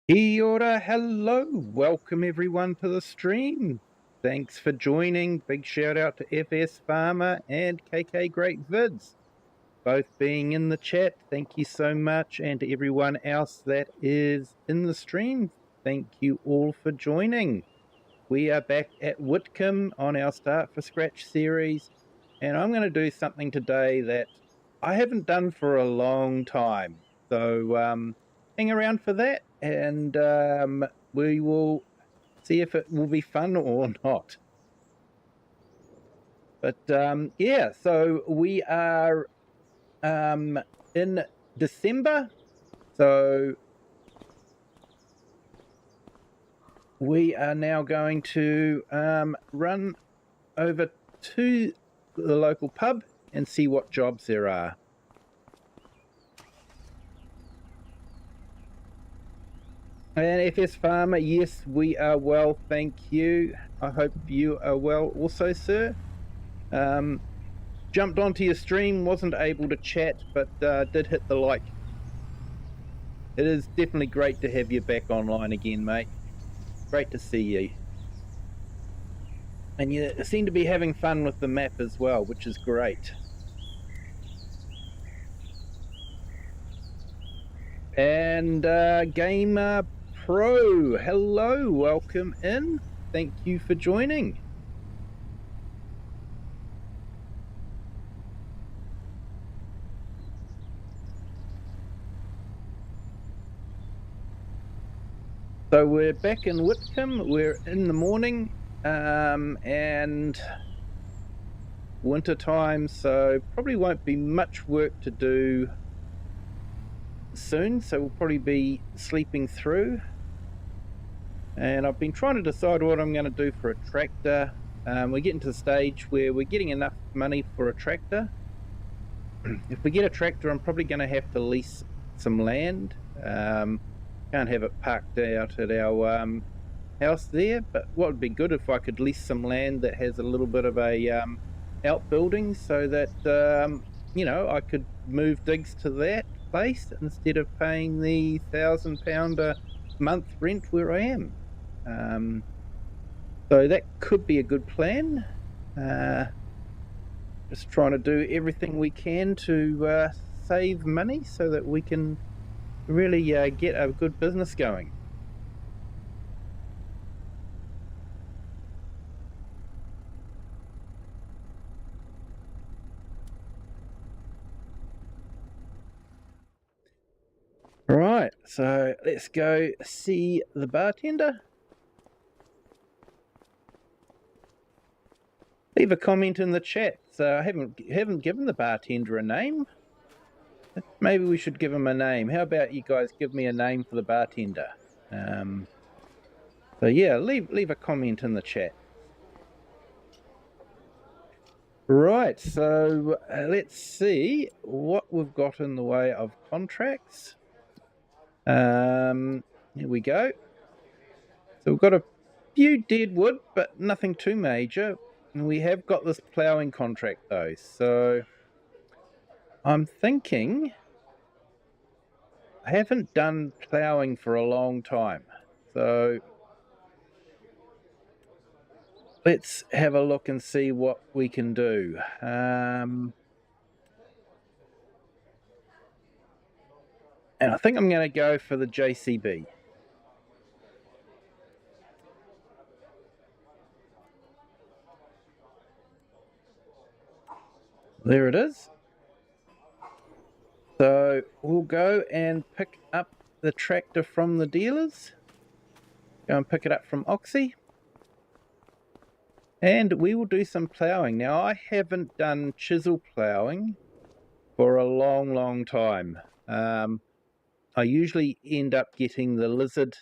Kia ora, hello, welcome everyone to the stream. Thanks for joining. Big shout out to FS Farmer and KK Great Vids, both being in the chat. Thank you so much, and to everyone else that is in the stream, thank you all for joining. We are back at Witcombe on our Start for Scratch series, and I'm going to do something today that I haven't done for a long time. So hang around for that, and we will see if it will be fun or not. But yeah, so we are in December, so we are now going to run over to the local pub and see what jobs there are. And FS Farmer, yes, we are well, thank you. I hope you are well also, sir. Jumped onto your stream, wasn't able to chat, but did hit the like. It is definitely great to have you back online again, mate. Great to see you. And you seem to be having fun with the map as well, which is great. And Gamer Pro, hello, welcome in. Thank you for joining. So we're back in Witcombe, we're in the morning, and winter time, so probably won't be much work to do soon, so we'll probably be sleeping through. And I've been trying to decide what I'm going to do for a tractor. We're getting to the stage where we're getting enough money for a tractor. If we get a tractor, I'm probably going to have to lease some land. Can't have it parked out at our house there, but what would be good if I could lease some land that has a little bit of a outbuilding, so that you know, I could move digs to that place instead of paying the £1,000 a month rent where I am. So that could be a good plan. Just trying to do everything we can to save money so that we can really get a good business going. Right, so let's go see the bartender. Leave a comment in the chat. So I haven't given the bartender a name. Maybe we should give him a name. How about you guys give me a name for the bartender? So yeah, leave a comment in the chat. Right, so let's see what we've got in the way of contracts. Here we go. So we've got a few dead wood, but nothing too major. And we have got this ploughing contract though, so I'm thinking, I haven't done ploughing for a long time, so let's have a look and see what we can do. And I think I'm going to go for the JCB. There it is. So we'll go and pick up the tractor from the dealers. Go and pick it up from Oxy. And we will do some ploughing. Now, I haven't done chisel ploughing for a long time. I usually end up getting the lizard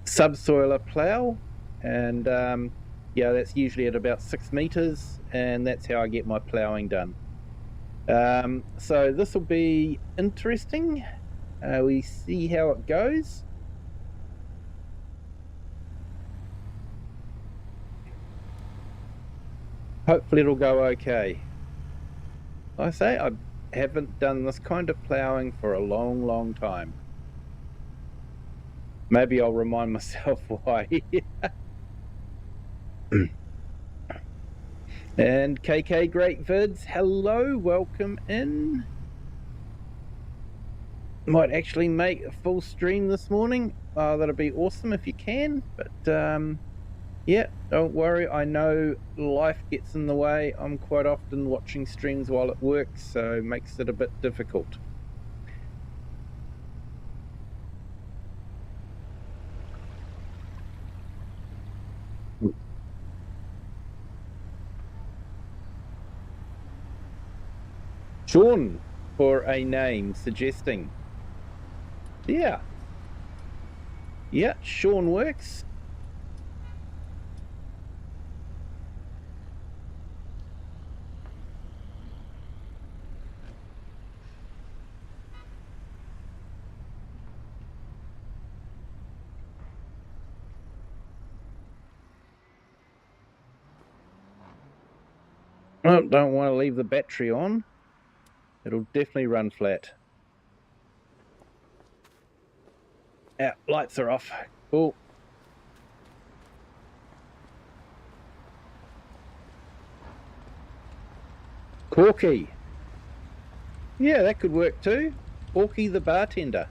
subsoiler plough, and yeah, that's usually at about 6 meters, and that's how I get my ploughing done. So this will be interesting. We see how it goes. Hopefully it'll go okay. Like I say, haven't done this kind of ploughing for a long time. Maybe I'll remind myself why. And KK Great Vids, hello, welcome in. Might actually make a full stream this morning. That'll be awesome if you can, but yeah, don't worry, I know life gets in the way. I'm quite often watching streams while at work, so it makes it a bit difficult. Sean for a name suggesting. Yeah, Sean works. Oh, don't want to leave the battery on. It'll definitely run flat. Yeah, lights are off. Cool. Corky. Yeah, that could work too. Corky the bartender.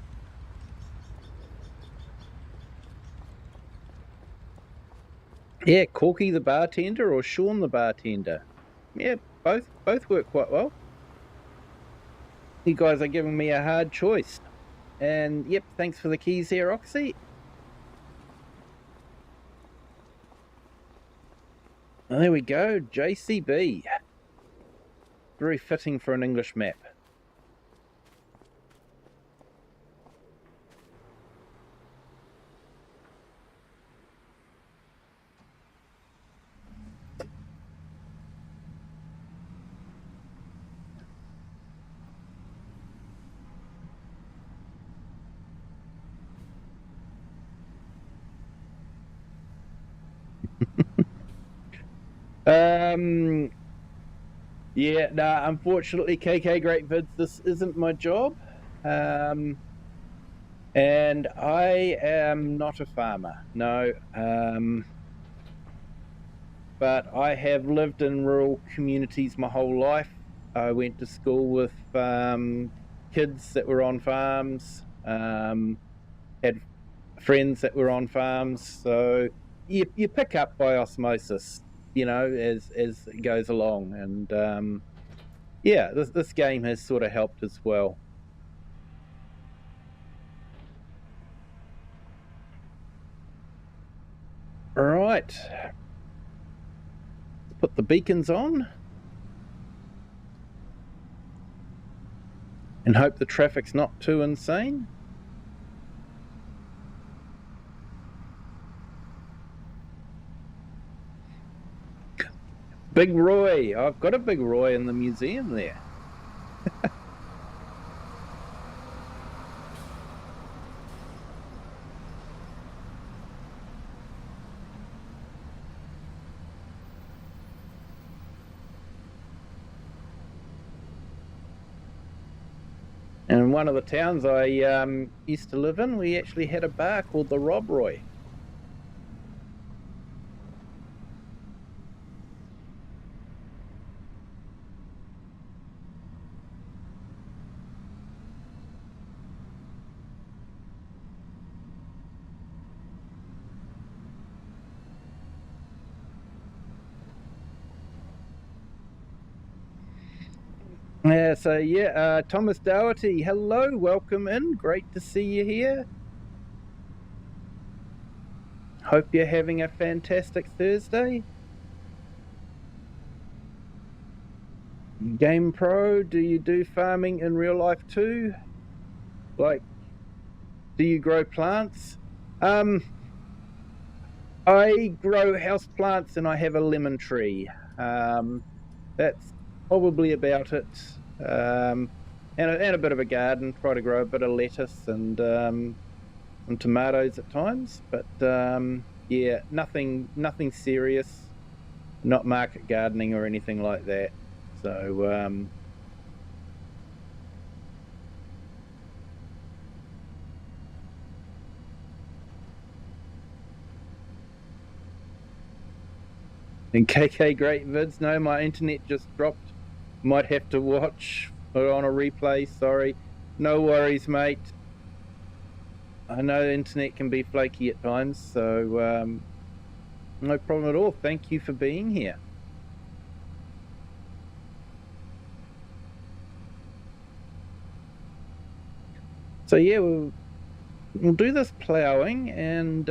Yeah, Corky the bartender or Sean the bartender. Yeah, both work quite well. You guys are giving me a hard choice. And yep, thanks for the keys here, Oxy. And there we go, JCB. Very fitting for an English map. Yeah, nah, unfortunately, KK Great Vids, this isn't my job. And I am not a farmer, no. But I have lived in rural communities my whole life. I went to school with kids that were on farms, had friends that were on farms, so you pick up by osmosis, you know, as it goes along. And yeah, this game has sort of helped as well. All right, put the beacons on and hope the traffic's not too insane. Big Roy, I've got a Big Roy in the museum there. And in one of the towns I used to live in, we actually had a bar called the Rob Roy. Yeah, so yeah, Thomas Doherty, hello, welcome in, great to see you here. Hope you're having a fantastic Thursday. Game Pro, do you do farming in real life too? Like, do you grow plants? I grow house plants and I have a lemon tree. That's probably about it. And a bit of a garden. Try to grow a bit of lettuce and some tomatoes at times. But yeah, nothing serious. Not market gardening or anything like that. So And KK Great Vids, no, my internet just dropped. Might have to watch it on a replay, sorry. No worries, mate. I know the internet can be flaky at times, so no problem at all. Thank you for being here. So yeah, we'll do this ploughing, and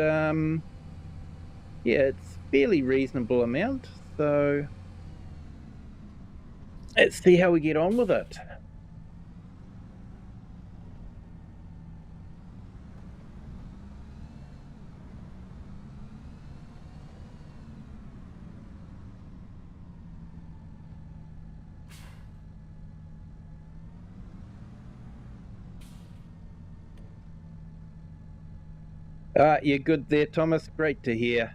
yeah, it's a fairly reasonable amount, so let's see how we get on with it. You're good there, Thomas. Great to hear.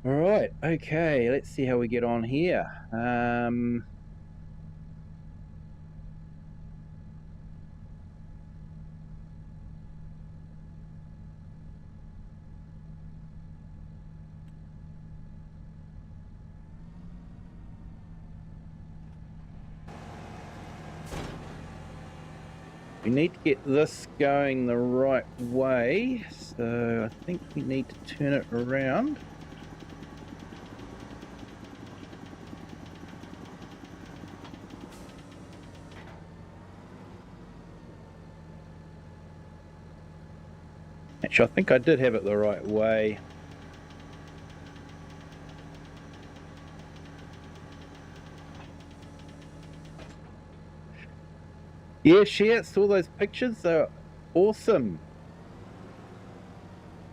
All right, okay, let's see how we get on here. We need to get this going the right way, so I think we need to turn it around. Actually, I think I did have it the right way. Yeah, Share, saw those pictures. They're awesome.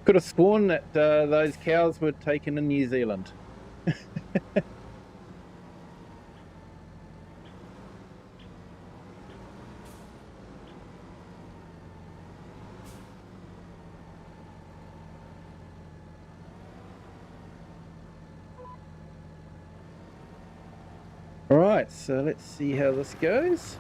Could have sworn that those cows were taken in New Zealand. All right, so let's see how this goes.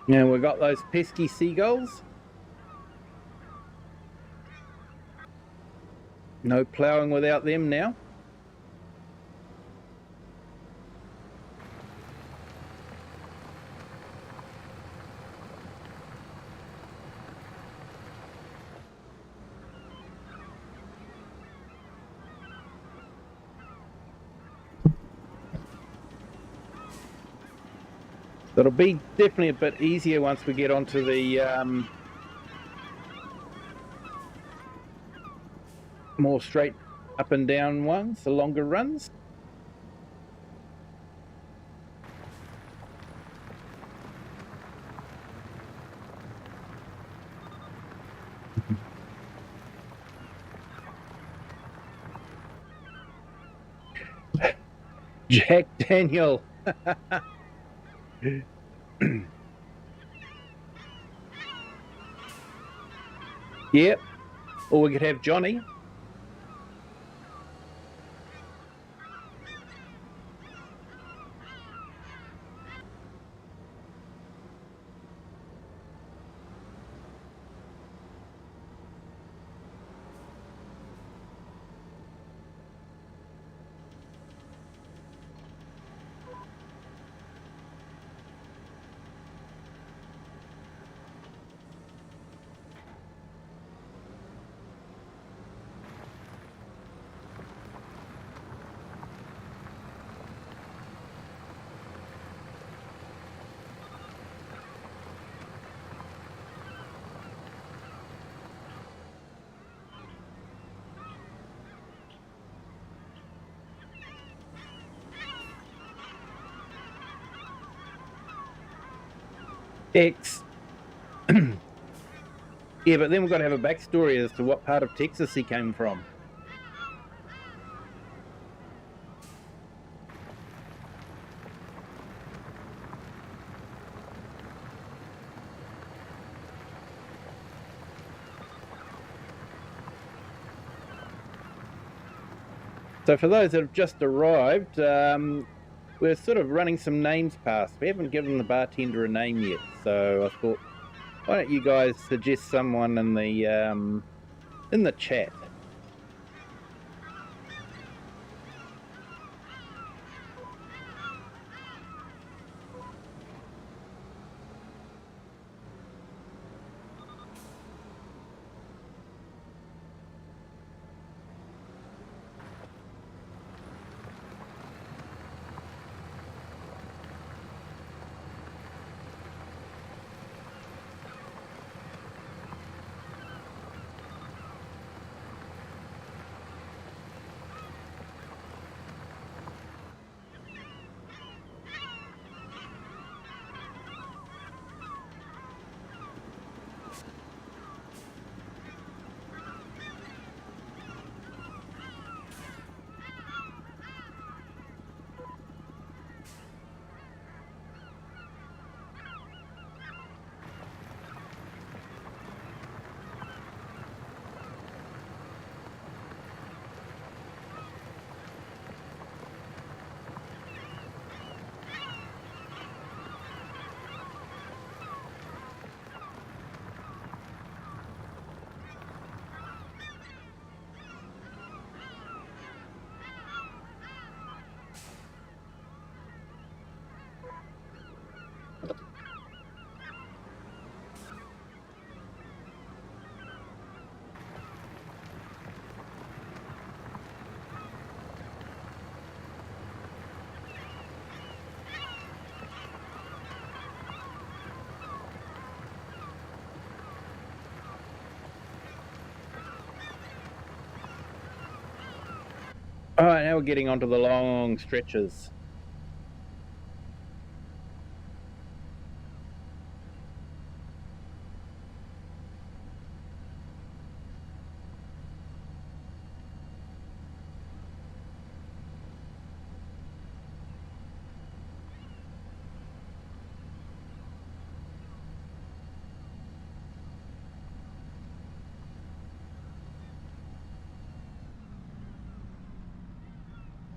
Now we've got those pesky seagulls. No ploughing without them now. It'll be definitely a bit easier once we get onto the more straight up and down ones, the longer runs. Jack Daniel. Yep. Or we could have Johnny. X. Yeah, but then we've got to have a backstory as to what part of Texas he came from. So for those that have just arrived, we're sort of running some names past. We haven't given the bartender a name yet, so I thought, why don't you guys suggest someone in the chat? All right, now we're getting onto the long stretches.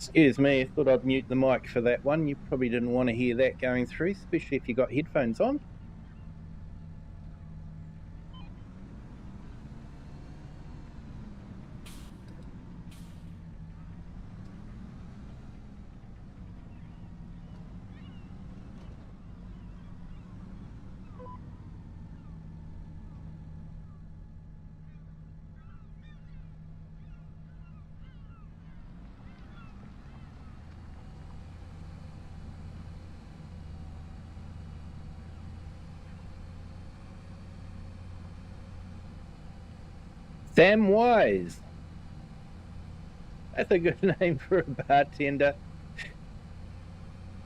Excuse me, I thought I'd mute the mic for that one. You probably didn't want to hear that going through, especially if you got headphones on. Sam Wise. That's a good name for a bartender.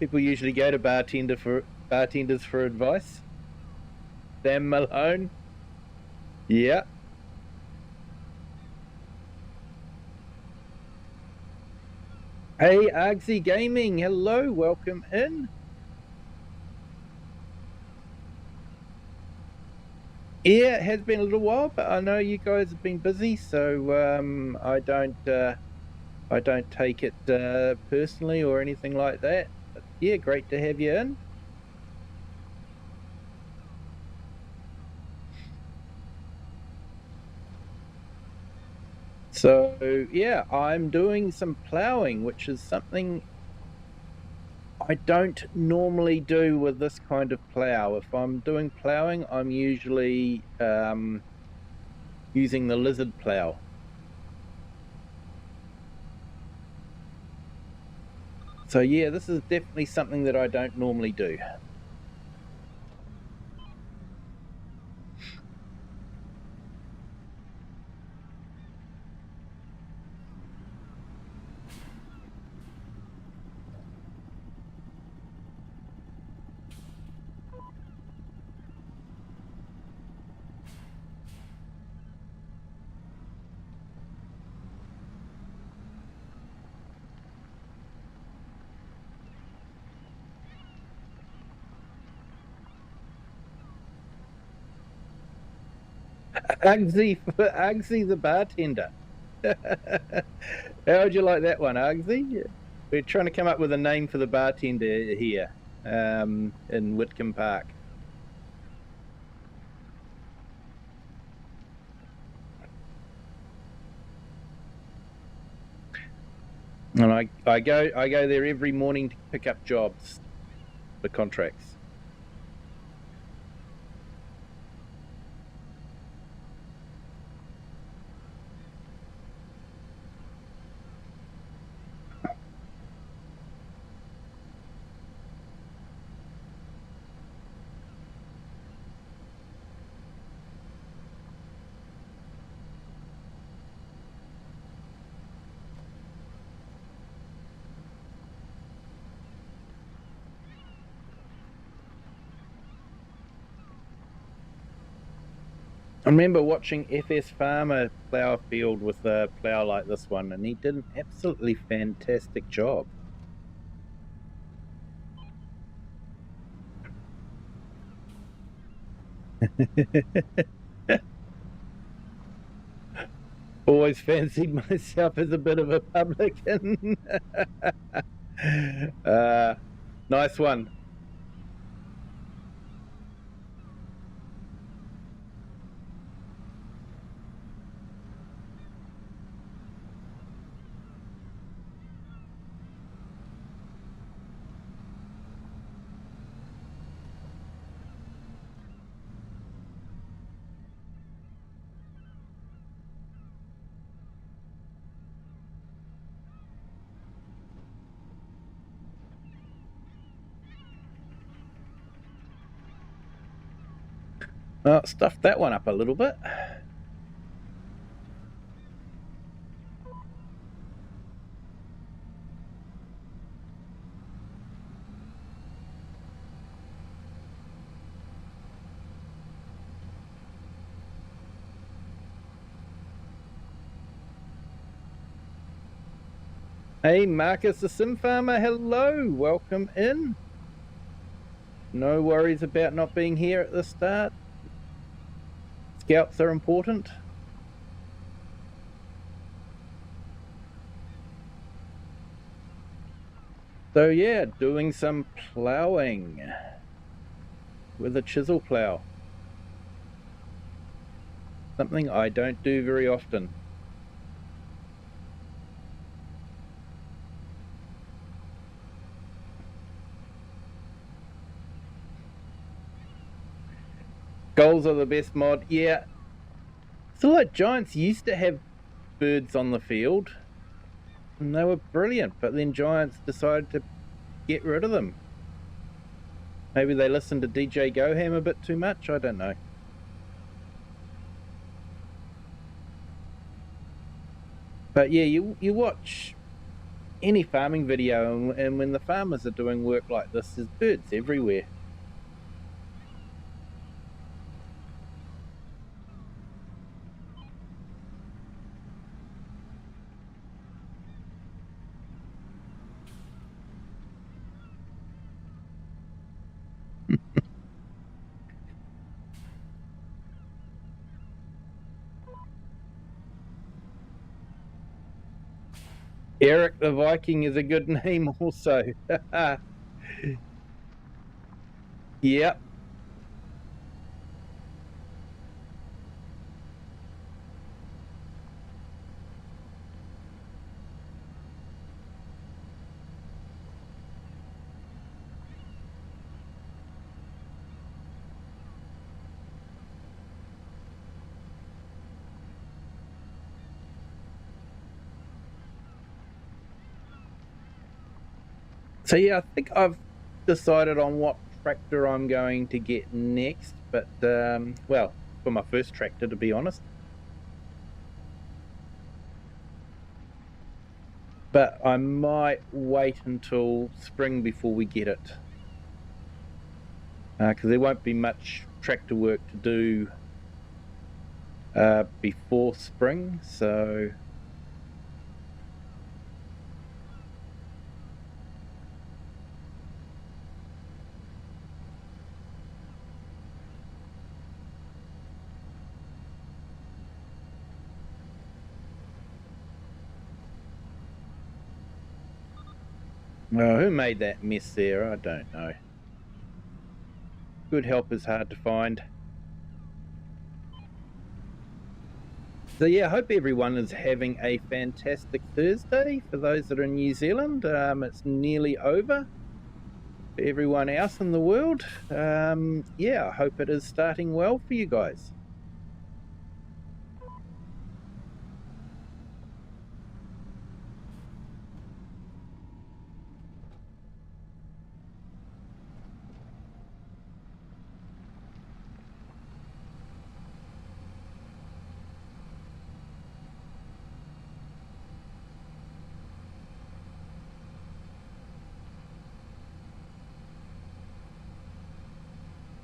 People usually go to bartenders for advice. Sam Malone. Yeah. Hey, Argsy Gaming. Hello, welcome in. Yeah, it has been a little while, but I know you guys have been busy, so I don't take it personally or anything like that. But yeah, great to have you in. So yeah, I'm doing some ploughing, which is something I don't normally do with this kind of plough. If I'm doing ploughing, I'm usually using the lizard plough. So yeah, this is definitely something that I don't normally do. Agsy the bartender. How would you like that one, Argsy? We're trying to come up with a name for the bartender here in Witcombe Park. And I go there every morning to pick up jobs, the contracts. I remember watching FS Farmer plough a field with a plough like this one, and he did an absolutely fantastic job. Always fancied myself as a bit of a publican. Nice one. Well, stuffed that one up a little bit. Hey, Marcus the Sim Farmer, hello, welcome in. No worries about not being here at the start. Scouts are important. So yeah, doing some ploughing with a chisel plough. Something I don't do very often. Goals are the best mod. Yeah. So like Giants used to have birds on the field and they were brilliant, but then Giants decided to get rid of them. Maybe they listened to DJ Goham a bit too much, I don't know. But yeah, you watch any farming video and when the farmers are doing work like this, there's birds everywhere. Eric the Viking is a good name also. Yep. So yeah, I think I've decided on what tractor I'm going to get next, but well, for my first tractor, to be honest. But I might wait until spring before we get it, because there won't be much tractor work to do before spring. So Who made that mess there? I don't know. Good help is hard to find. So yeah, I hope everyone is having a fantastic Thursday. For those that are in New Zealand, it's nearly over. For everyone else in the world, yeah, I hope it is starting well for you guys.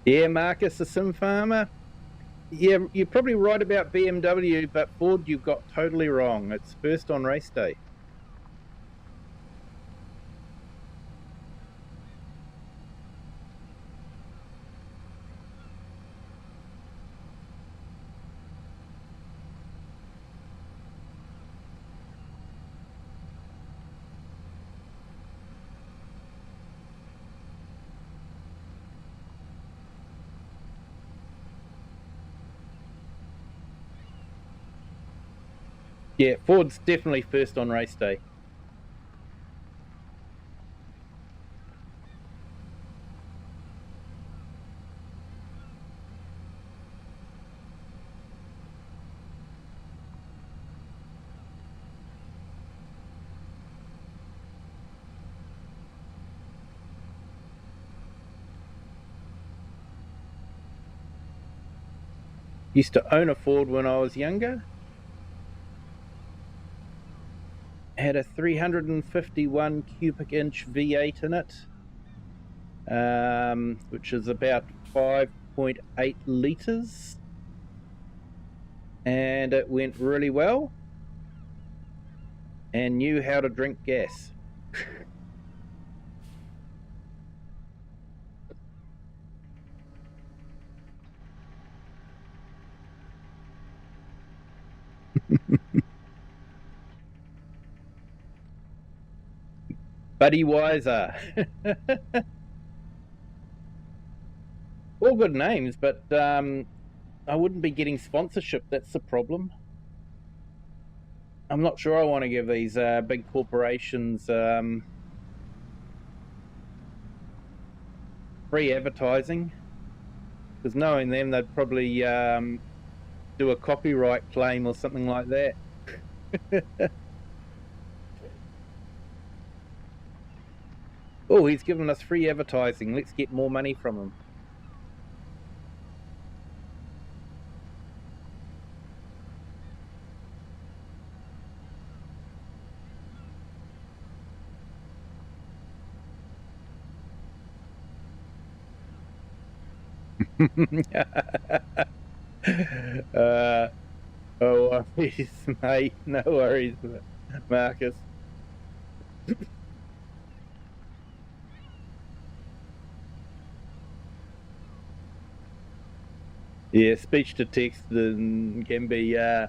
Yeah, Marcus, a sim farmer. Yeah, you're probably right about BMW, but Ford, you've got totally wrong. It's first on race day. Yeah, Ford's definitely first on race day. Used to own a Ford when I was younger. Had a 351 cubic inch V8 in it, which is about 5.8 litres. And it went really well and knew how to drink gas. Buddy Wiser. All good names, but I wouldn't be getting sponsorship. That's the problem. I'm not sure I want to give these big corporations free advertising, because knowing them, they'd probably do a copyright claim or something like that. Oh, he's given us free advertising. Let's get more money from him. Oh worries, mate. No worries, Marcus. Yeah, speech to text can be, yeah.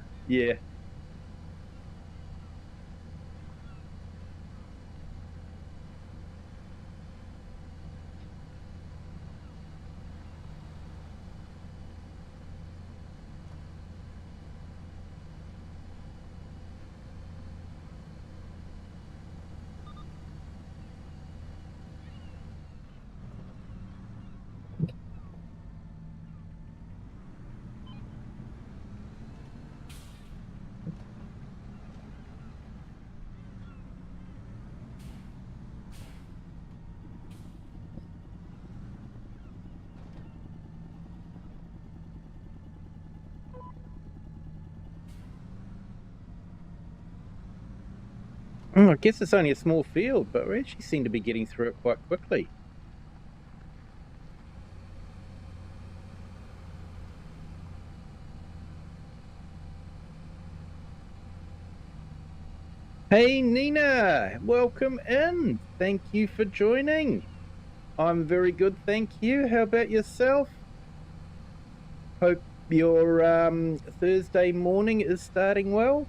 I guess it's only a small field, but we actually seem to be getting through it quite quickly. Hey, Nina, welcome in. Thank you for joining. I'm very good, thank you. How about yourself? Hope your Thursday morning is starting well.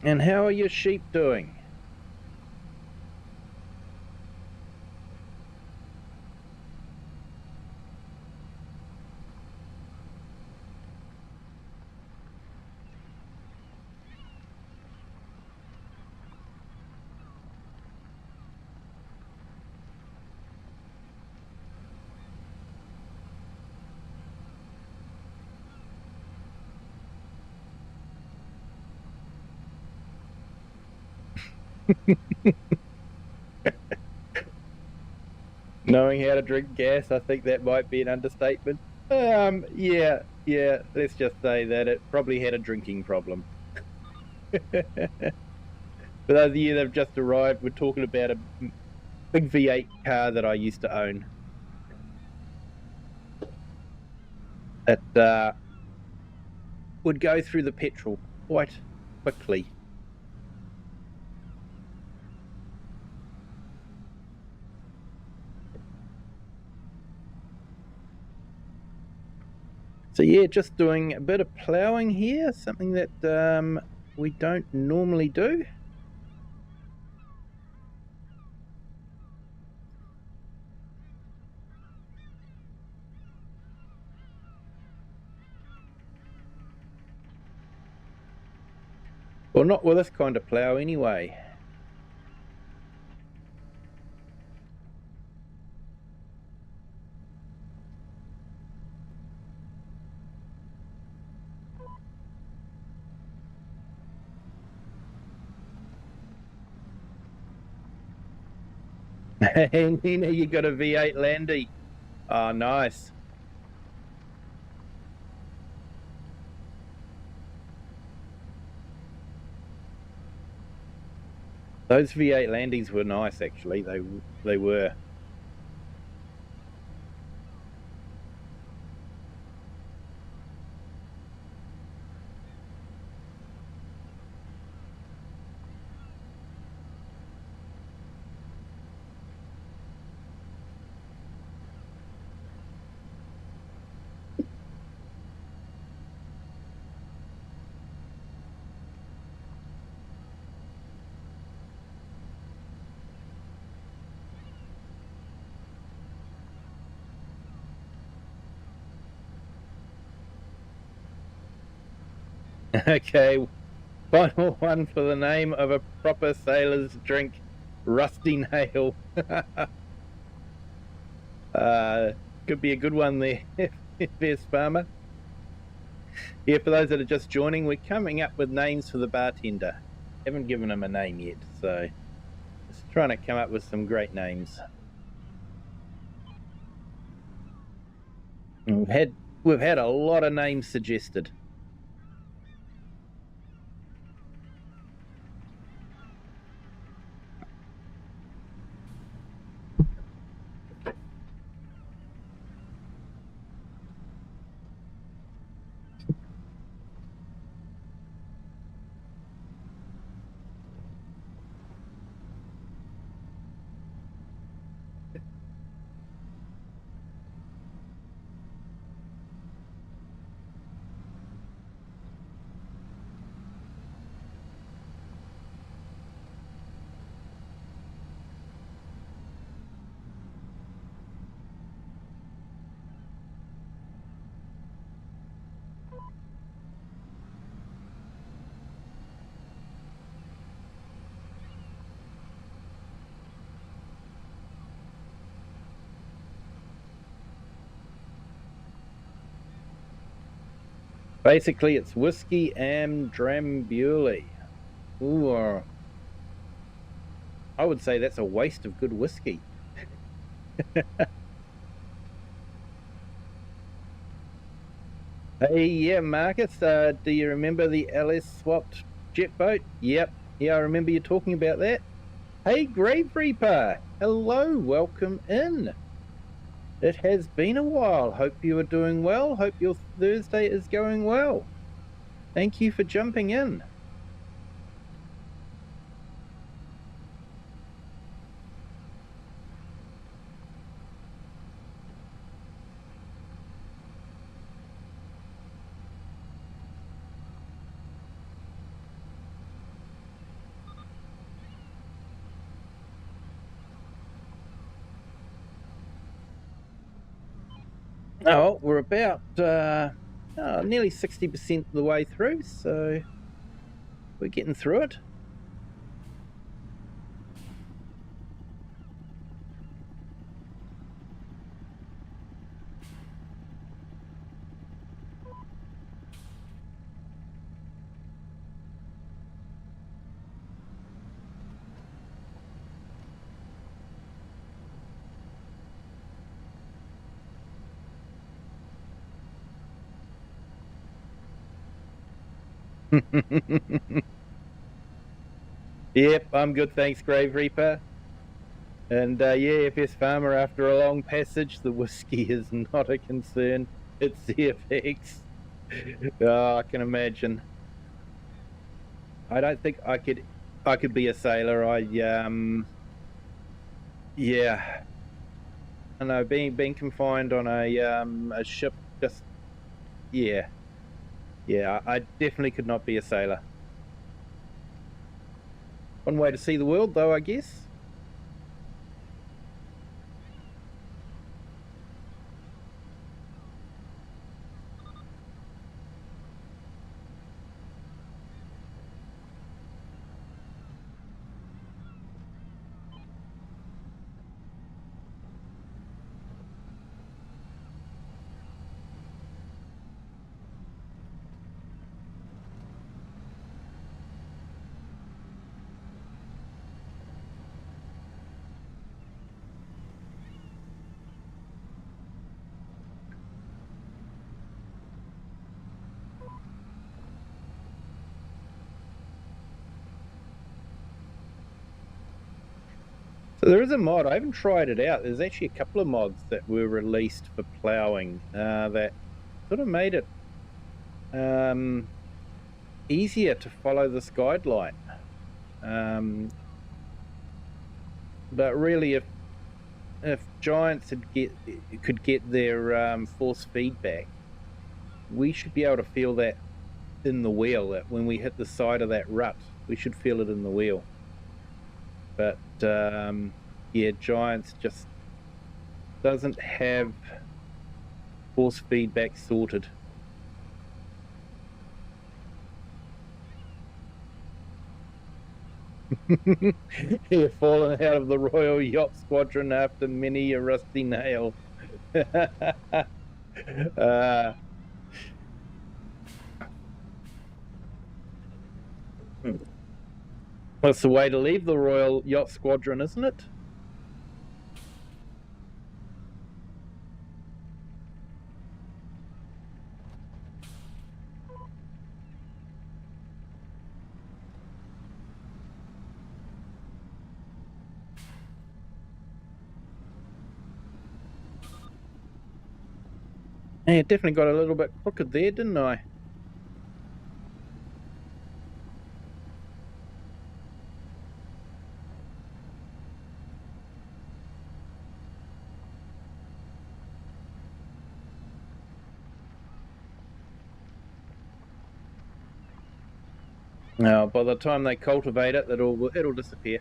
And how are your sheep doing? Knowing how to drink gas, I think that might be an understatement. Yeah, let's just say that it probably had a drinking problem. For those of you that have just arrived, we're talking about a big V8 car that I used to own. It would go through the petrol quite quickly. So yeah, just doing a bit of ploughing here, something that we don't normally do. Well, not with this kind of plough anyway. And you got a V8 Landy. Oh, nice. Those V8 Landies were nice, actually. They were. Okay, final one for the name of a proper sailor's drink, Rusty Nail. Could be a good one there, Fierce Farmer. Yeah, for those that are just joining, we're coming up with names for the bartender. Haven't given him a name yet, so just trying to come up with some great names. We've had a lot of names suggested. Basically, it's whiskey and drambulie. Ooh, I would say that's a waste of good whiskey. Hey, yeah, Marcus, do you remember the LS swapped jet boat? Yep, yeah, I remember you talking about that. Hey, Grave Reaper, hello, welcome in. It has been a while. Hope you are doing well. Hope your Thursday is going well. Thank you for jumping in. Oh, we're about nearly 60% of the way through, so we're getting through it. Yep, I'm good, thanks, Grave Reaper. And yeah, FS Farmer, after a long passage, the whiskey is not a concern. It's the effects. Oh, I can imagine. I don't think I could be a sailor. Yeah. I know, being confined on a ship, just yeah. Yeah, I definitely could not be a sailor. One way to see the world, though, I guess. So there is a mod. I haven't tried it out. There's actually a couple of mods that were released for ploughing that sort of made it easier to follow this guideline. But really, if giants could get their force feedback, we should be able to feel that in the wheel. That when we hit the side of that rut, we should feel it in the wheel. But yeah, giants just doesn't have force feedback sorted. You're falling out of the Royal Yacht Squadron after many a rusty nail. That's the way to leave the Royal Yacht Squadron, isn't it? Yeah, definitely got a little bit crooked there, didn't I? Now, by the time they cultivate it, it'll disappear.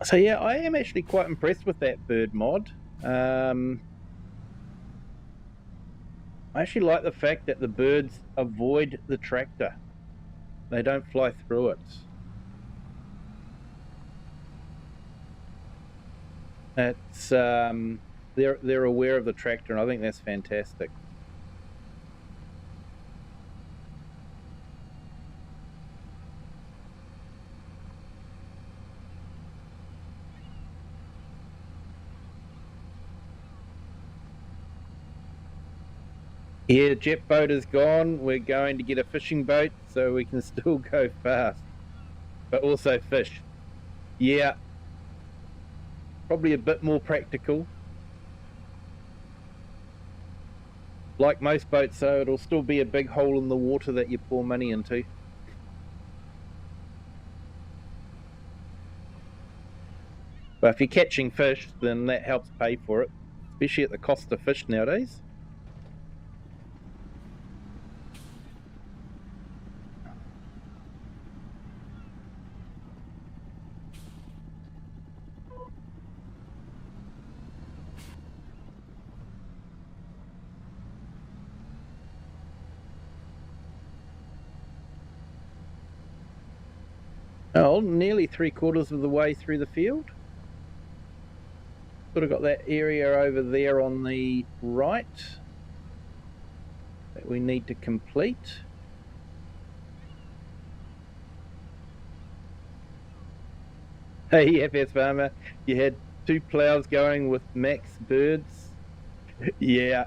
So yeah, I am actually quite impressed with that bird mod. I actually like the fact that the birds avoid the tractor. They don't fly through it. It's they're aware of the tractor, and I think that's fantastic. Yeah, jet boat is gone. We're going to get a fishing boat so we can still go fast, but also fish. Yeah, probably a bit more practical. Like most boats, so it'll still be a big hole in the water that you pour money into. But if you're catching fish, then that helps pay for it, especially at the cost of fish nowadays. Oh, nearly 3/4 of the way through the field. Sort of got that area over there on the right that we need to complete. Hey, FS Farmer, you had 2 plows going with max birds. Yeah,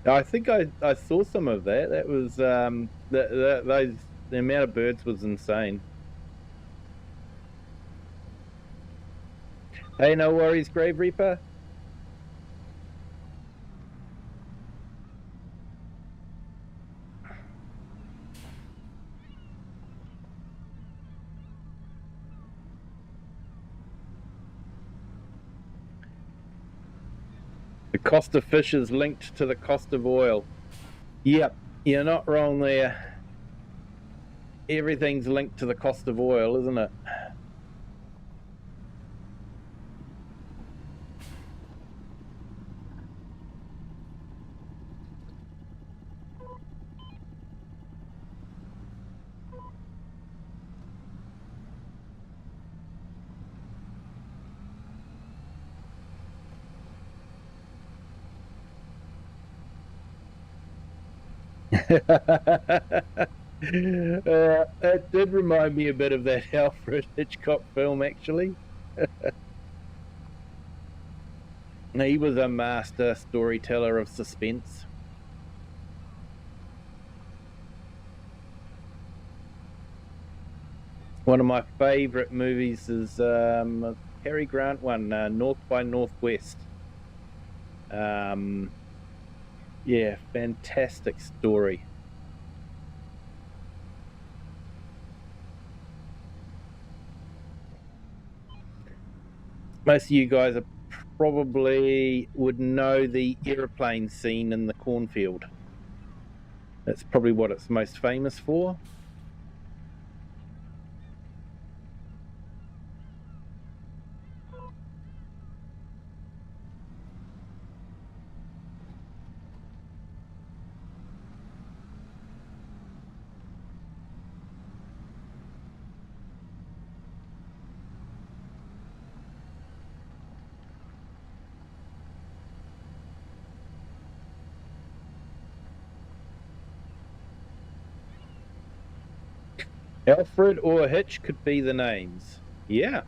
I think I saw some of that. That was the amount of birds was insane. Hey, no worries, Grave Reaper. The cost of fish is linked to the cost of oil. Yep, you're not wrong there. Everything's linked to the cost of oil, isn't it? It did remind me a bit of that Alfred Hitchcock film, actually. He was a master storyteller of suspense. One of my favorite movies is Cary Grant one, North by Northwest. Yeah, fantastic story. Most of you guys are probably would know the airplane scene in the cornfield. That's probably what it's most famous for. Alfred or Hitch could be the names. Yeah.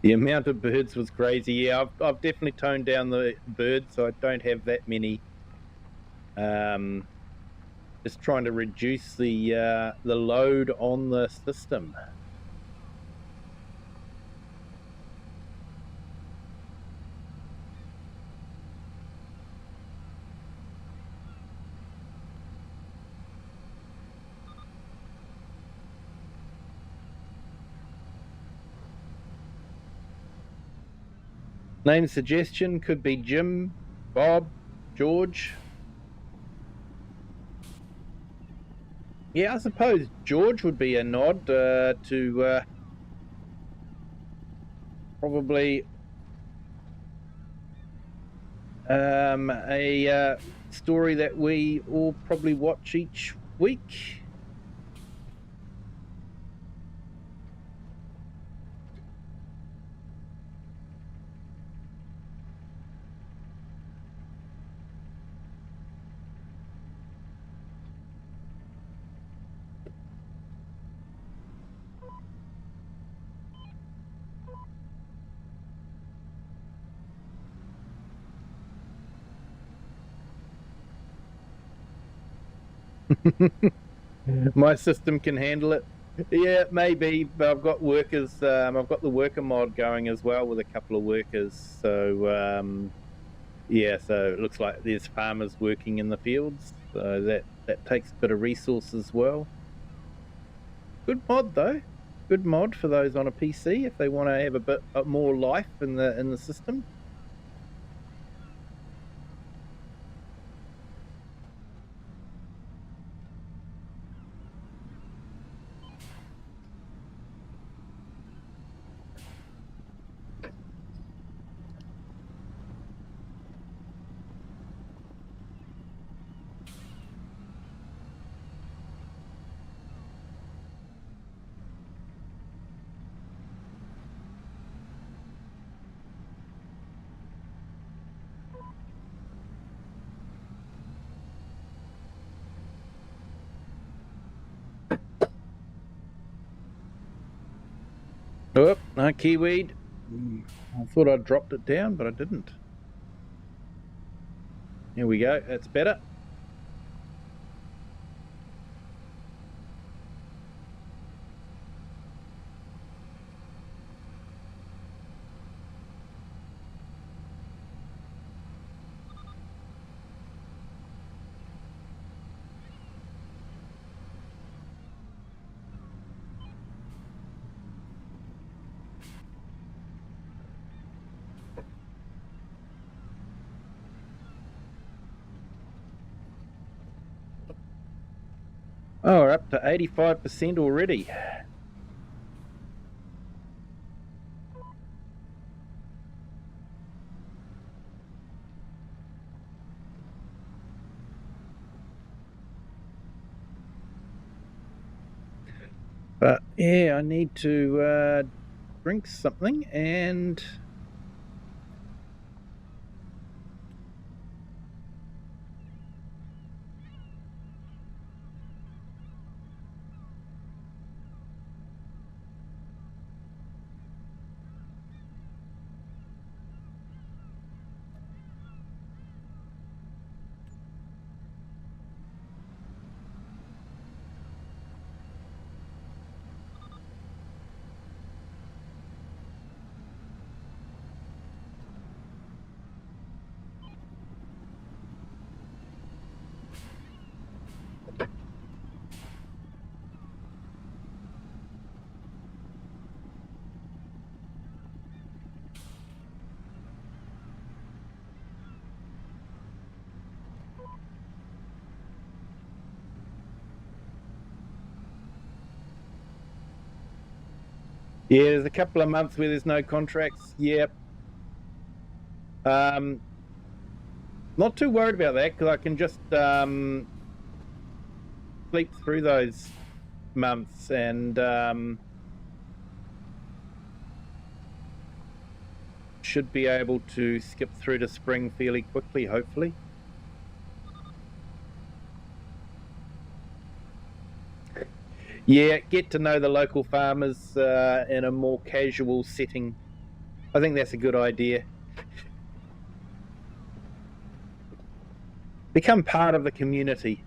The amount of birds was crazy. Yeah, I've definitely toned down the birds, so I don't have that many. Just trying to reduce the load on the system. Name suggestion could be Jim, Bob, George. Yeah, I suppose George would be a nod to probably a story that we all probably watch each week. My system can handle it. Yeah, maybe, but I've got workers. I've got the worker mod going as well with a couple of workers. So yeah, so it looks like there's farmers working in the fields. So that takes a bit of resource as well. Good mod though. Good mod for those on a PC if they want to have a bit more life in the system. Oh, no, Kiwi. I thought I dropped it down, but I didn't. Here we go. That's better. Oh, we're up to 85% already. But yeah, I need to drink something and yeah, there's a couple of months where there's no contracts. Yep. Not too worried about that because I can just sleep through those months and should be able to skip through to spring fairly quickly, hopefully. Yeah, get to know the local farmers in a more casual setting. I think that's a good idea. Become part of the community.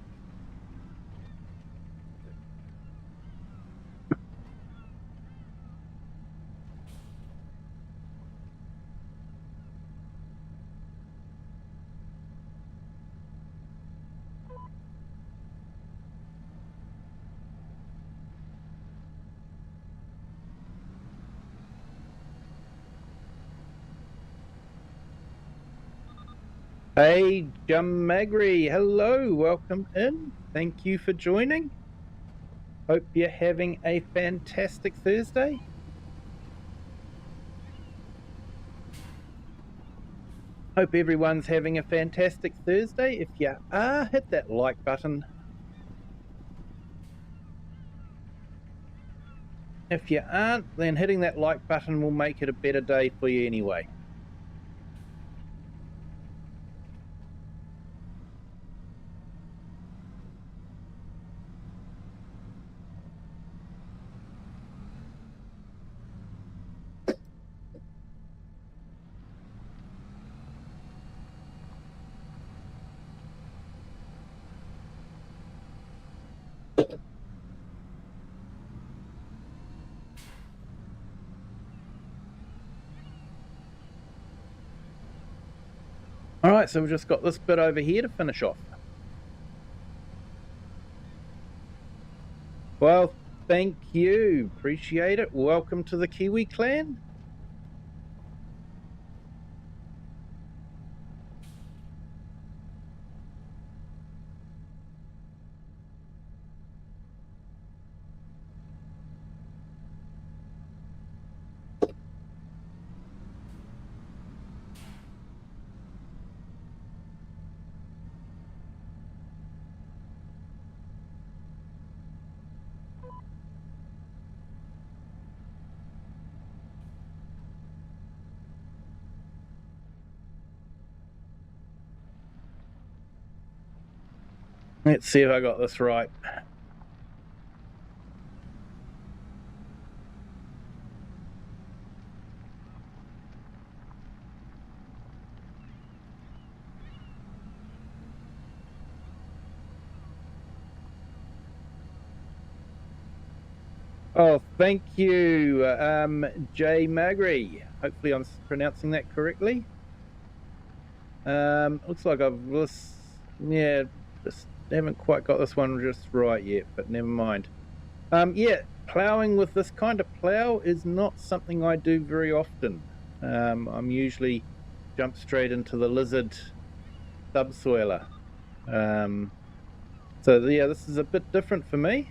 Hey, Magri, hello, welcome in. Thank you for joining. Hope you're having a fantastic Thursday. Hope everyone's having a fantastic Thursday. If you are, hit that like button. If you aren't, then hitting that like button will make it a better day for you anyway. All right, so we've just got this bit over here to finish off. Well, thank you. Appreciate it. Welcome to the Kiwi clan. Let's see if I got this right. Oh, thank you, J Magri. Hopefully I'm pronouncing that correctly. Looks like I've just haven't quite got this one just right yet, but never mind. Yeah, ploughing with this kind of plough is not something I do very often. I'm usually jump straight into the lizard subsoiler. So yeah, this is a bit different for me.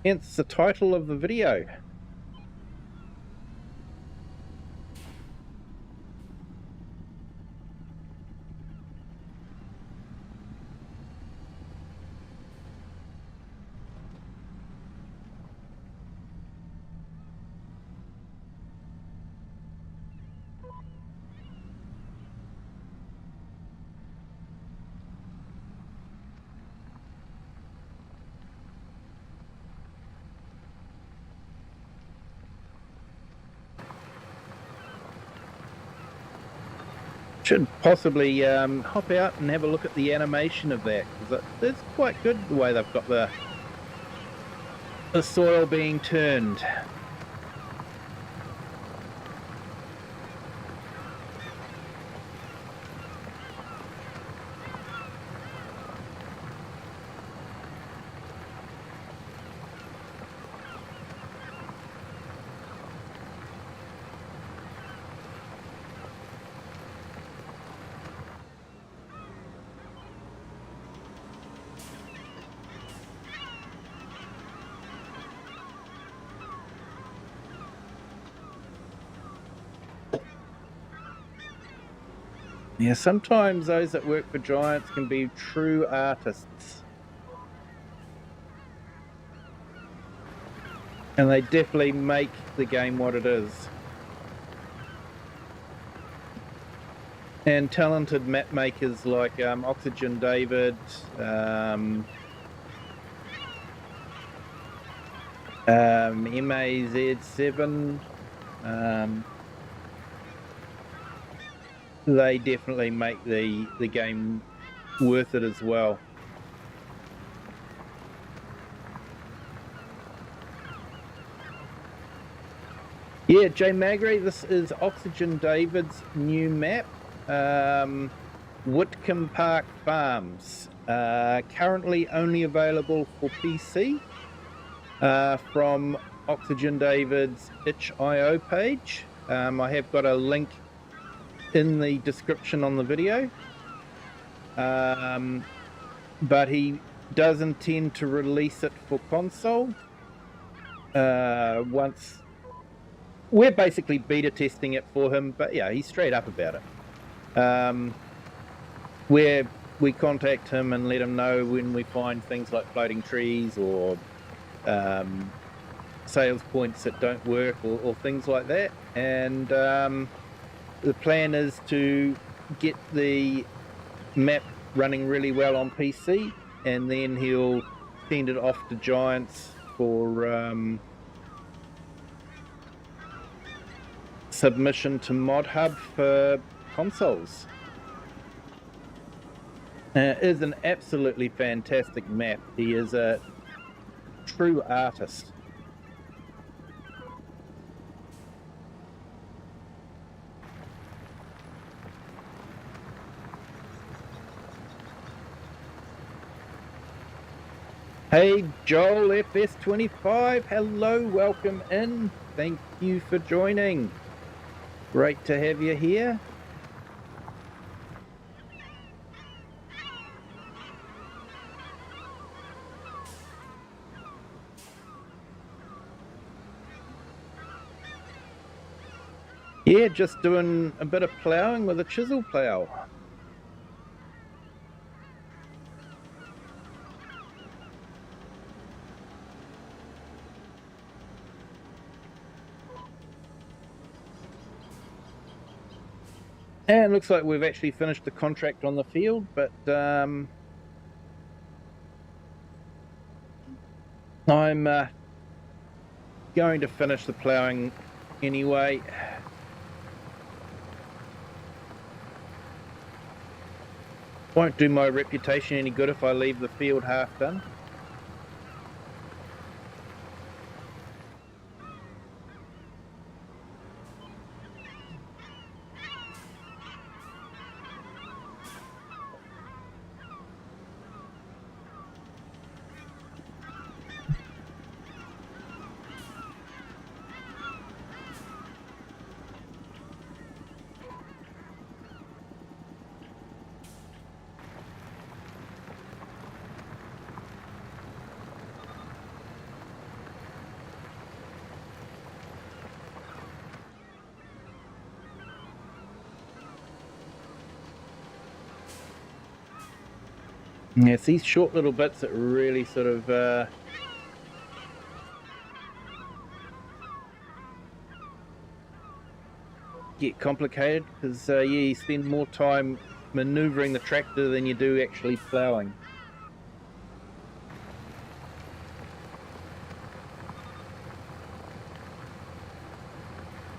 Hence the title of the video. Should possibly hop out and have a look at the animation of that, because it's quite good the way they've got the soil being turned. Yeah, sometimes those that work for giants can be true artists. And they definitely make the game what it is. And talented map makers like OxygenDavid, MAZ7, they definitely make the game worth it as well. Yeah, J Magri, this is OxygenDavid's new map, Witcombe Park Farms. Currently only available for PC from OxygenDavid's itch.io page. I have got a link in the description on the video. But he does intend to release it for console once. We're basically beta testing it for him, but yeah, he's straight up about it. Where we contact him and let him know when we find things like floating trees or sales points that don't work or things like that. And the plan is to get the map running really well on PC, and then he'll send it off to Giants for submission to ModHub for consoles. It is an absolutely fantastic map. He is a true artist. Hey Joel FS25, hello, welcome in. Thank you for joining. Great to have you here. Yeah, just doing a bit of ploughing with a chisel plough. And it looks like we've actually finished the contract on the field, but I'm going to finish the ploughing anyway. Won't do my reputation any good if I leave the field half done. Yeah, it's these short little bits that really sort of get complicated, because yeah, you spend more time maneuvering the tractor than you do actually ploughing.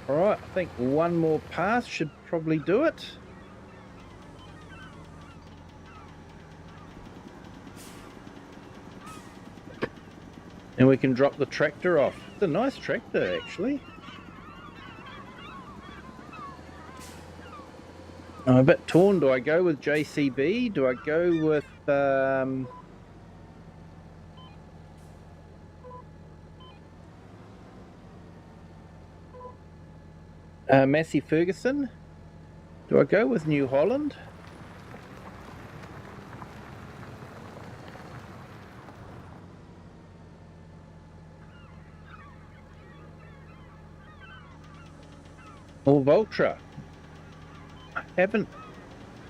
Alright, I think one more pass should probably do it. And we can drop the tractor off. It's a nice tractor, actually. I'm a bit torn. Do I go with JCB? Do I go with Massey Ferguson? Do I go with New Holland? Or Voltra? I haven't.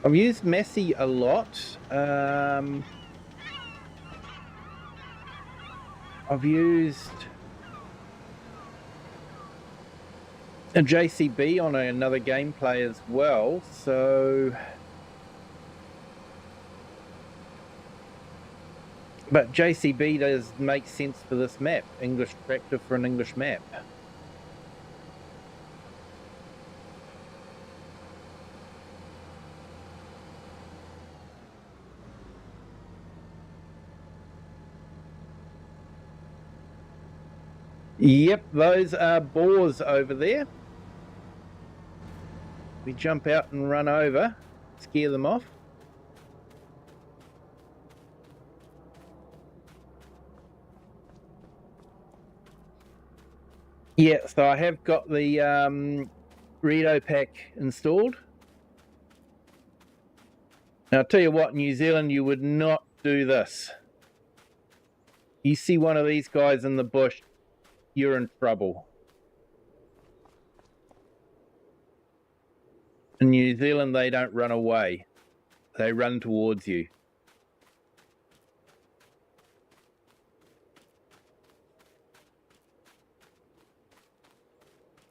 I've used Massey a lot. I've used a JCB on another gameplay as well, so. But JCB does make sense for this map. English tractor for an English map. Yep, those are boars over there. We jump out and run over, scare them off. Yeah, so I have got the Redo pack installed. Now, I'll tell you what, New Zealand, you would not do this. You see one of these guys in the bush, you're in trouble. In New Zealand, they don't run away. They run towards you.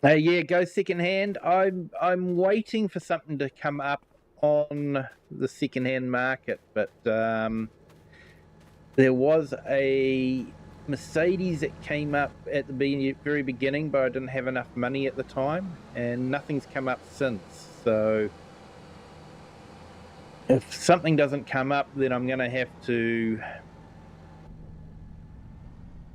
Yeah, go secondhand. I'm waiting for something to come up on the secondhand market, but there was a Mercedes that came up at the very beginning, but I didn't have enough money at the time, and nothing's come up since. So if something doesn't come up, then I'm going to have to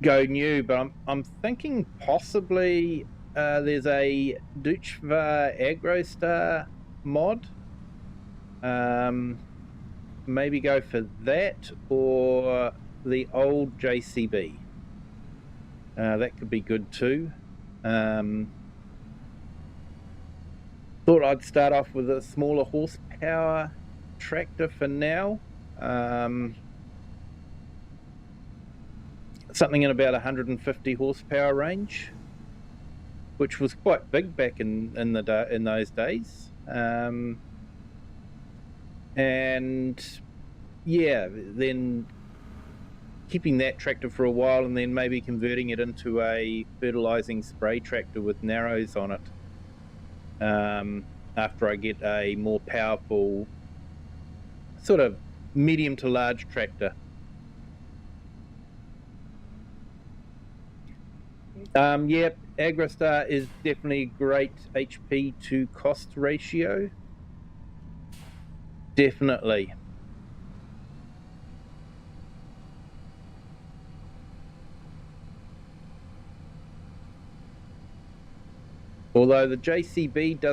go new. But I'm thinking possibly there's a Duchva AgroStar mod. Maybe go for that or the old JCB. That could be good too. Thought I'd start off with a smaller horsepower tractor for now. Something in about 150 horsepower range, which was quite big back in those days. And yeah, then keeping that tractor for a while and then maybe converting it into a fertilizing spray tractor with narrows on it after I get a more powerful sort of medium to large tractor. Yeah, AgroStar is definitely a great HP to cost ratio. Definitely. Although the JCB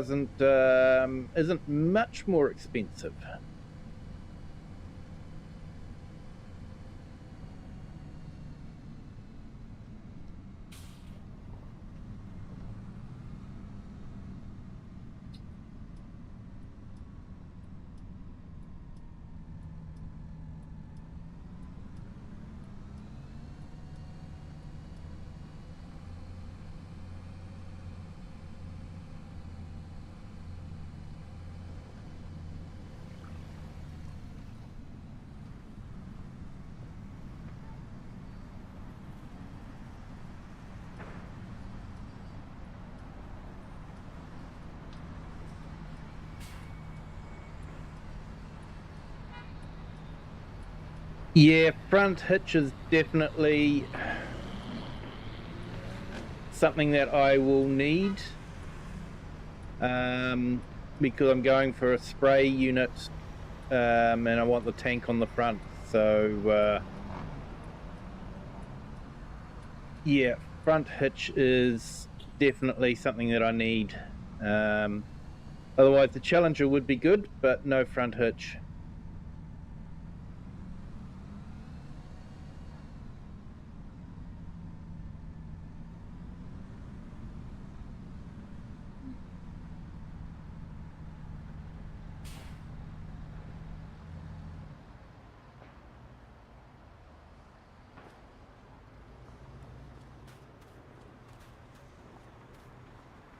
isn't much more expensive. Yeah, front hitch is definitely something that I will need because I'm going for a spray unit and I want the tank on the front. So yeah, front hitch is definitely something that I need. Otherwise the Challenger would be good, but no front hitch.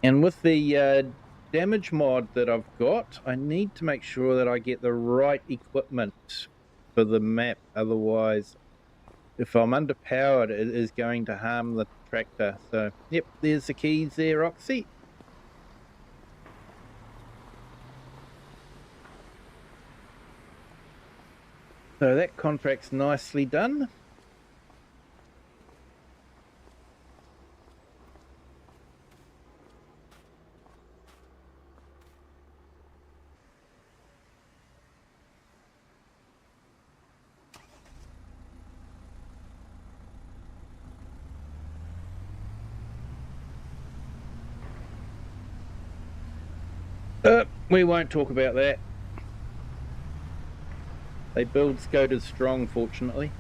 And with the damage mod that I've got, I need to make sure that I get the right equipment for the map. Otherwise, if I'm underpowered, it is going to harm the tractor. So, yep, there's the keys there, Oxy. So that contract's nicely done. We won't talk about that. They build Scooters strong, fortunately.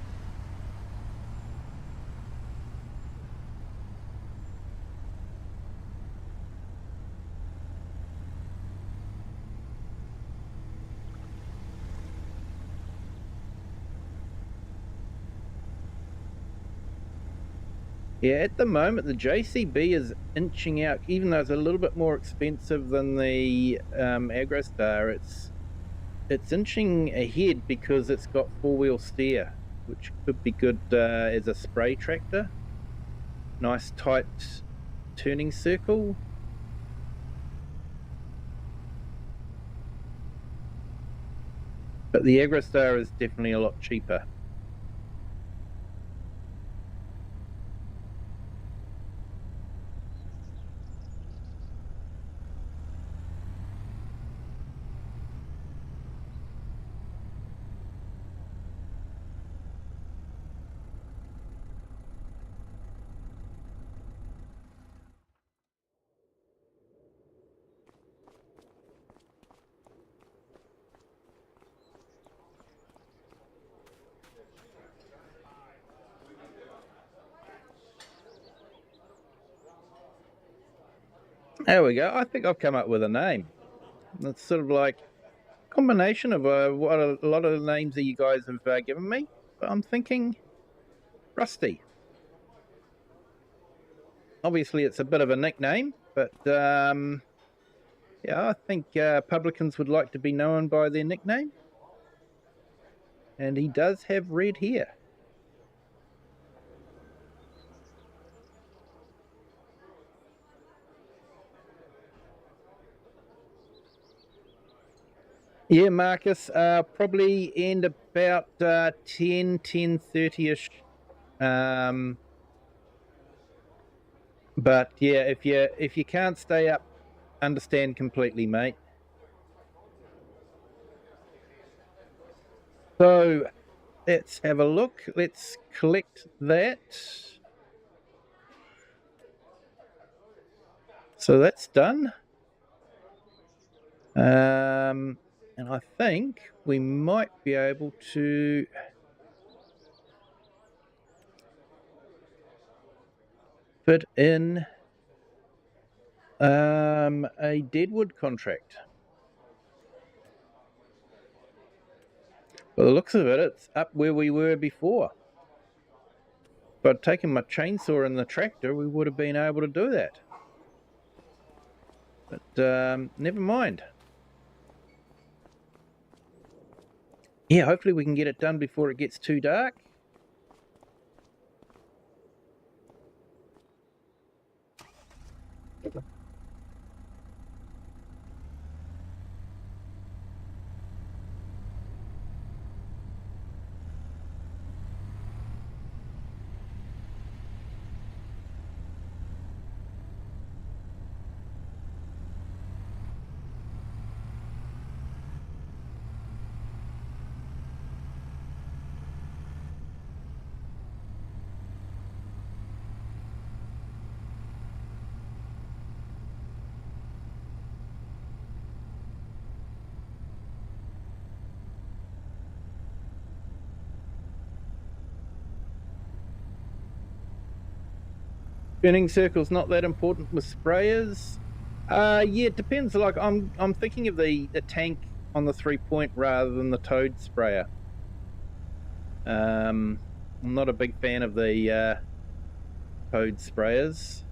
Yeah, at the moment, the JCB is inching out, even though it's a little bit more expensive than the AgroStar. It's inching ahead because it's got four-wheel steer, which could be good as a spray tractor. Nice tight turning circle. But the AgroStar is definitely a lot cheaper. There we go. I think I've come up with a name. It's sort of like a combination of what a lot of the names that you guys have given me. But I'm thinking Rusty. Obviously, it's a bit of a nickname, but yeah, I think publicans would like to be known by their nickname. And he does have red hair. Yeah, Marcus, probably end about 10:30ish. But yeah, if you can't stay up, understand completely, mate. So let's have a look. Let's collect that. So that's done. And I think we might be able to fit in a deadwood contract. By the looks of it, it's up where we were before. If I'd taken my chainsaw in the tractor, we would have been able to do that. But never mind. Yeah, hopefully we can get it done before it gets too dark. Turning circle's not that important with sprayers. Yeah, it depends. Like I'm thinking of the tank on the 3-point rather than the toad sprayer. I'm not a big fan of the toad sprayers.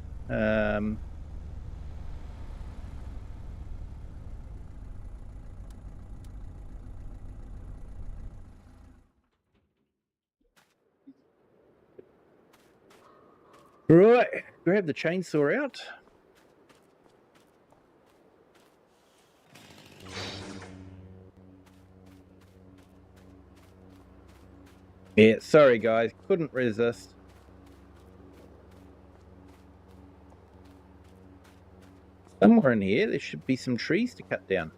Right, grab the chainsaw out. Yeah, sorry guys, couldn't resist. Somewhere in here, there should be some trees to cut down.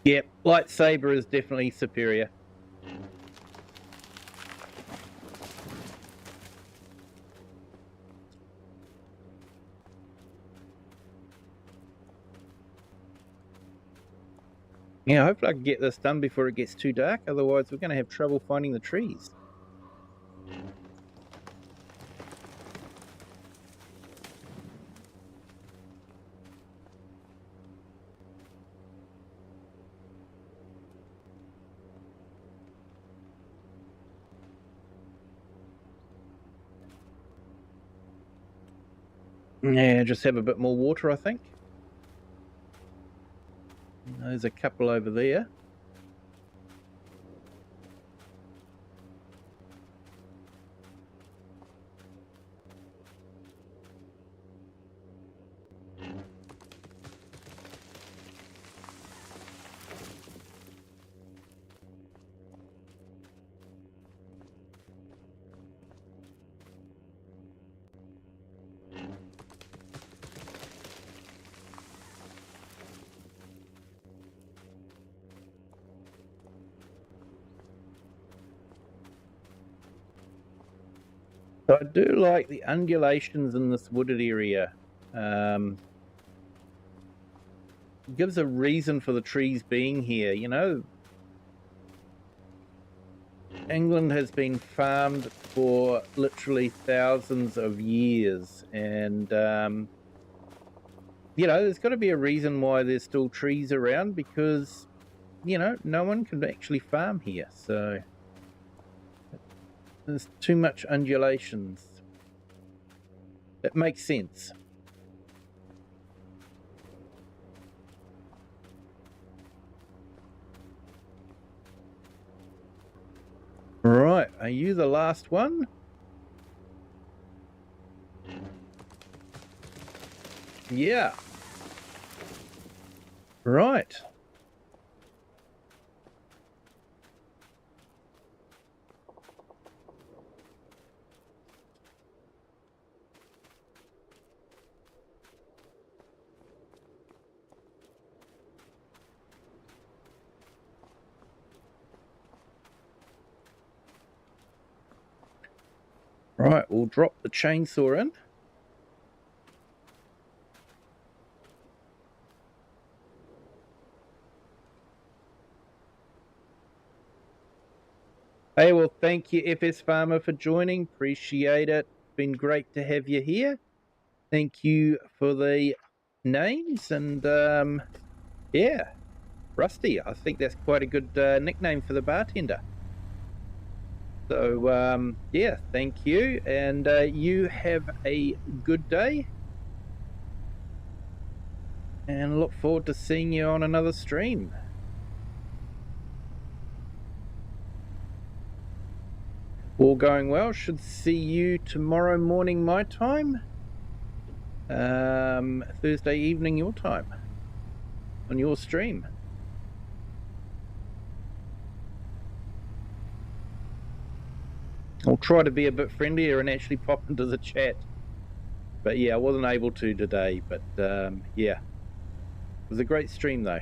Yep, lightsaber is definitely superior. Yeah, hopefully I can get this done before it gets too dark. Otherwise, we're going to have trouble finding the trees. Yeah, just have a bit more water, I think. There's a couple over there. So I do like the undulations in this wooded area. It gives a reason for the trees being here. You know, England has been farmed for literally thousands of years, and you know, there's got to be a reason why there's still trees around, because you know, no one can actually farm here, so there's too much undulations. It makes sense. Right, are you the last one? Yeah. Right. Right, we'll drop the chainsaw in. Hey, well, thank you, FS Farmer, for joining. Appreciate it. Been great to have you here. Thank you for the names, and yeah, Rusty. I think that's quite a good nickname for the bartender. So yeah, thank you, and you have a good day, and look forward to seeing you on another stream. All going well. Should see you tomorrow morning my time, Thursday evening your time, on your stream. I'll try to be a bit friendlier and actually pop into the chat. But yeah, I wasn't able to today, but yeah. It was a great stream though.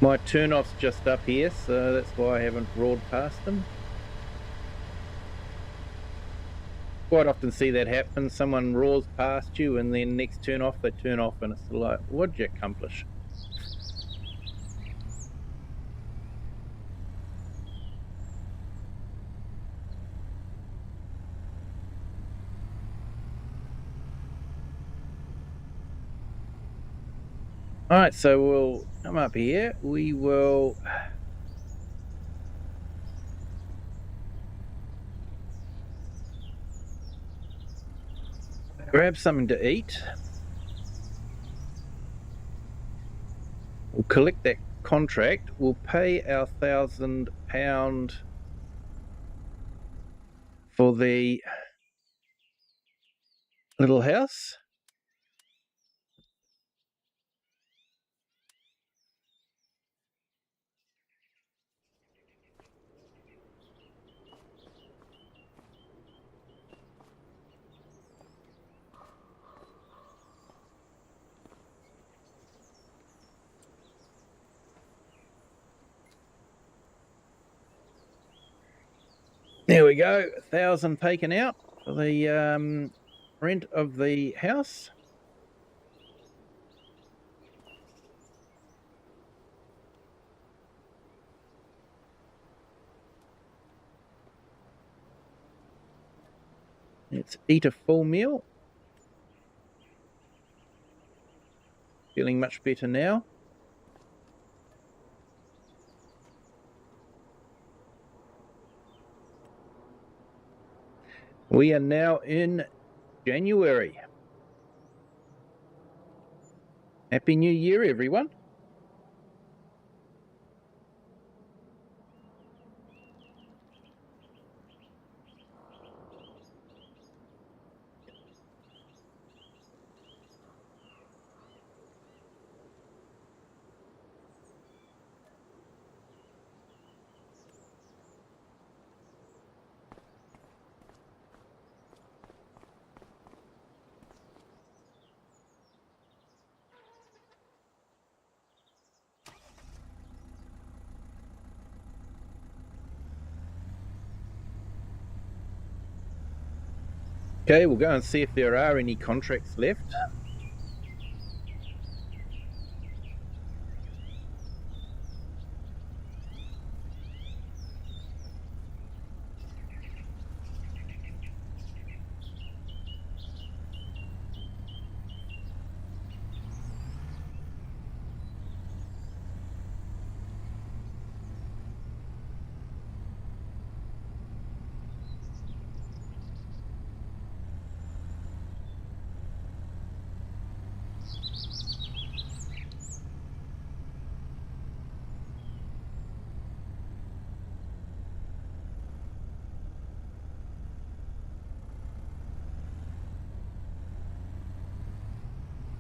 My turn-off's just up here, so that's why I haven't roared past them. Quite often see that happen. Someone roars past you, and then next turn off, they turn off, and it's like, what'd you accomplish? All right, so we'll come up here. We will grab something to eat. We'll collect that contract. We'll pay our £1,000 for the little house. There we go, 1,000 taken out for the rent of the house. Let's eat a full meal. Feeling much better now. We are now in January. Happy New Year, everyone. Okay, we'll go and see if there are any contracts left.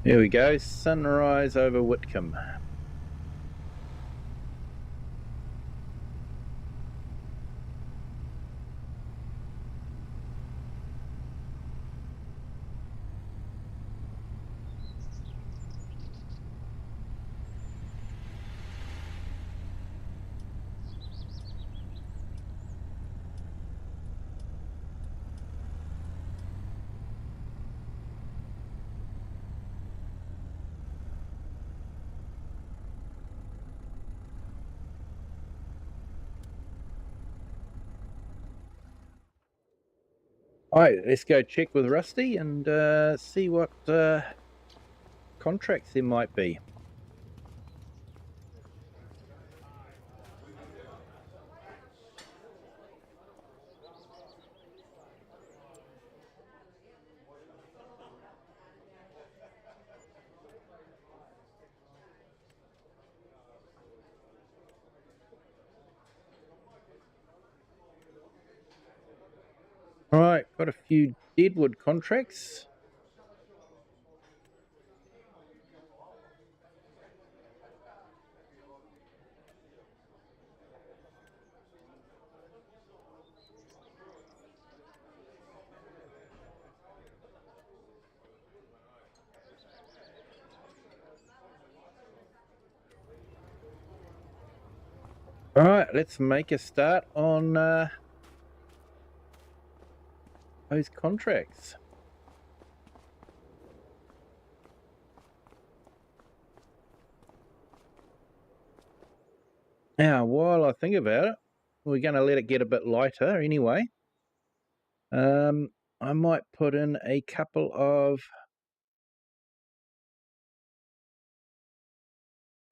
Here we go, sunrise over Witcombe. All right, let's go check with Rusty and see what contracts there might be. All right, got a few deadwood contracts. All right, let's make a start on those contracts. Now, while I think about it, we're going to let it get a bit lighter anyway. I might put in a couple of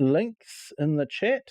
links in the chat.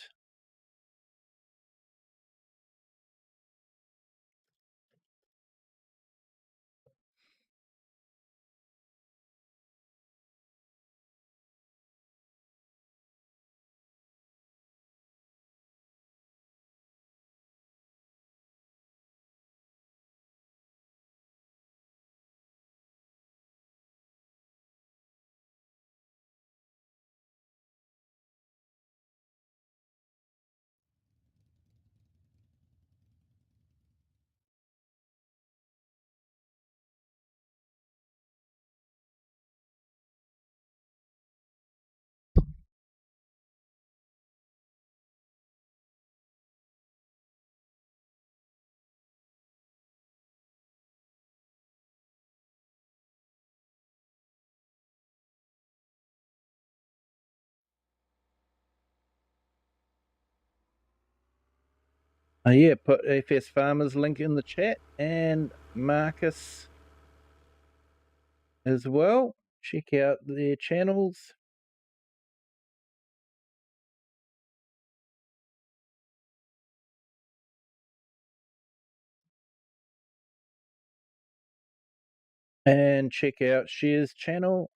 Yeah, put FS Farmers link in the chat, and Marcus as well. Check out their channels. And check out Shar's channel.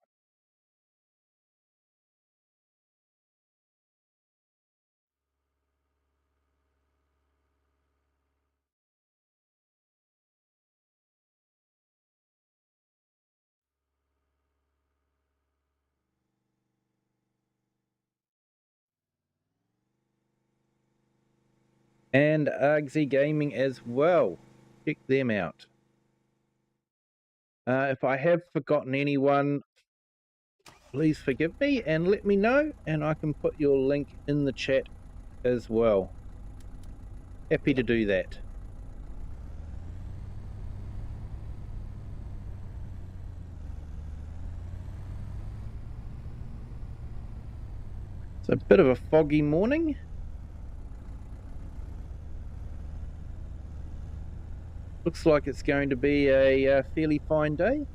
And Argsy Gaming as well. Check them out. If I have forgotten anyone, please forgive me and let me know, and I can put your link in the chat as well. Happy to do that. It's a bit of a foggy morning. Looks like it's going to be a fairly fine day.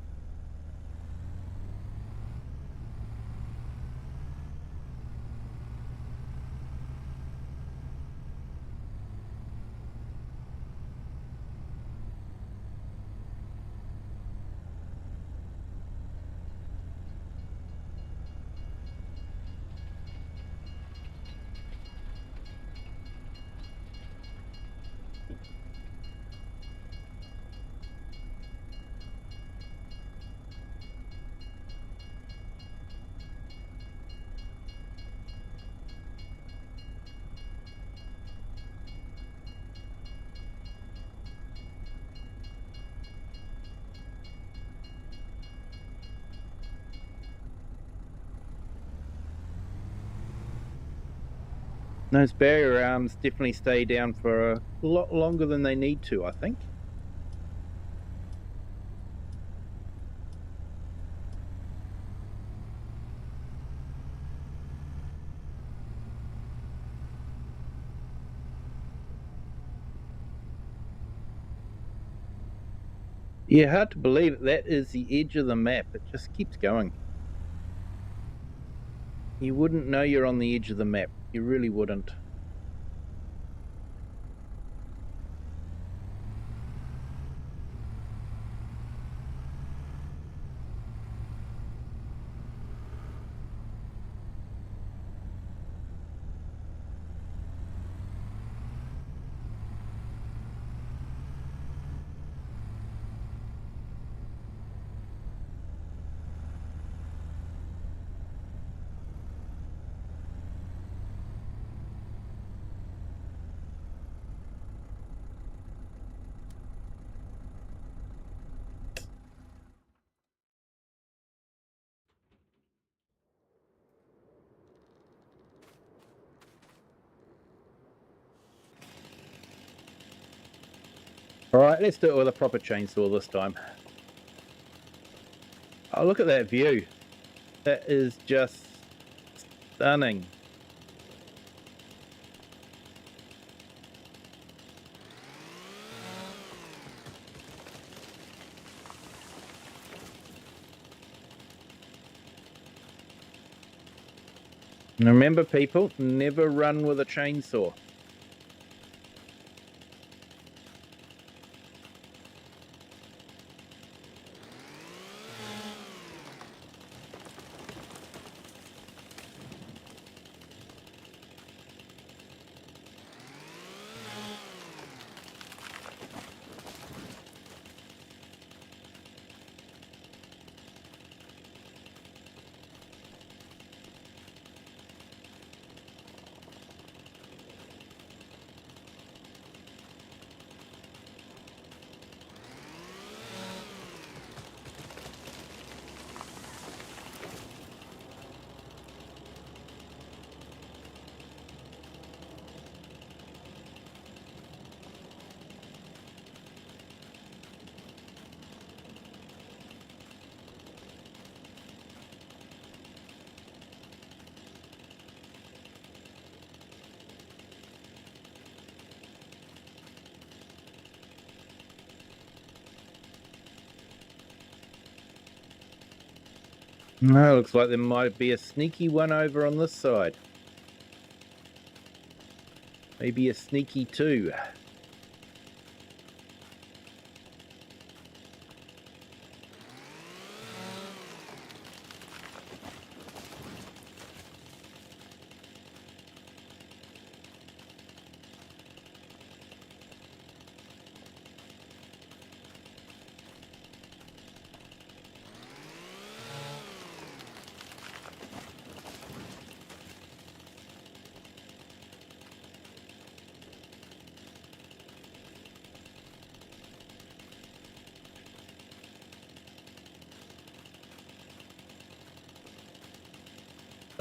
Those barrier arms definitely stay down for a lot longer than they need to, I think. Yeah, hard to believe that is the edge of the map. It just keeps going. You wouldn't know you're on the edge of the map. You really wouldn't. All right, let's do it with a proper chainsaw this time. Oh, look at that view. That is just stunning. And remember, people, never run with a chainsaw. No, looks like there might be a sneaky one over on this side. Maybe a sneaky two.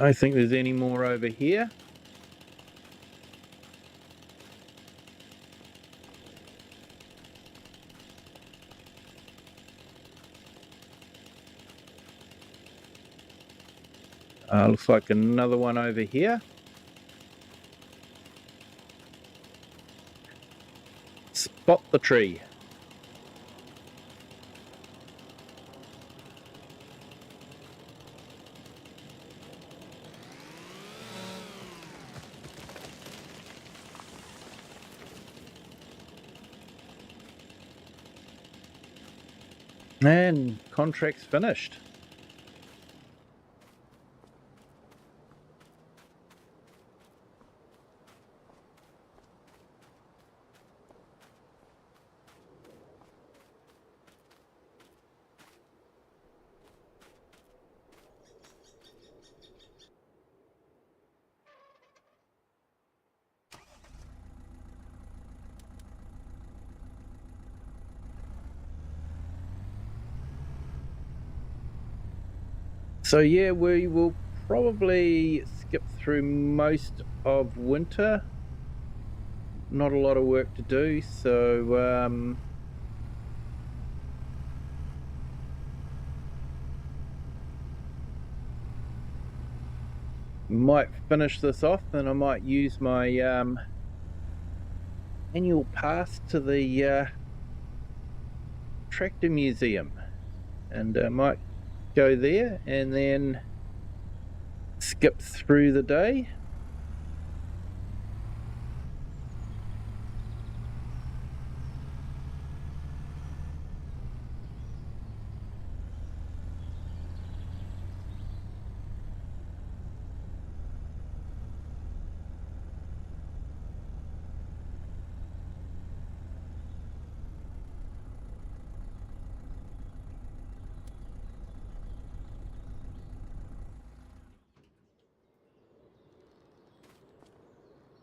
I don't think there's any more over here. Looks like another one over here. Spot the tree. And contract's finished. So yeah, we will probably skip through most of winter. Not a lot of work to do, so might finish this off, and I might use my annual pass to the tractor museum, and I might go there and then skip through the day.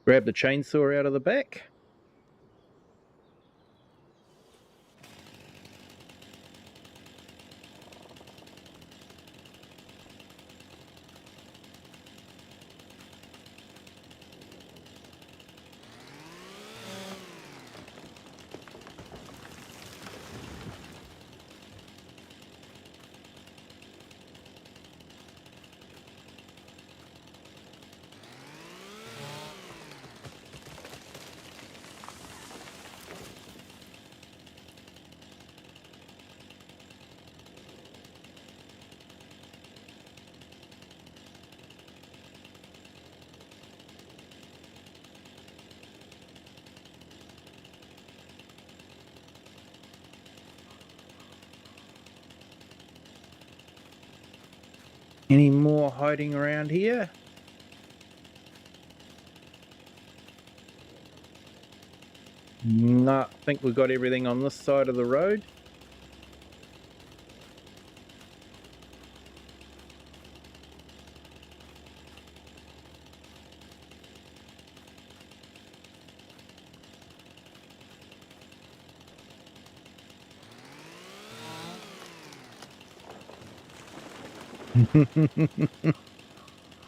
Grab the chainsaw out of the back. more hiding around here. No, I think we've got everything on this side of the road.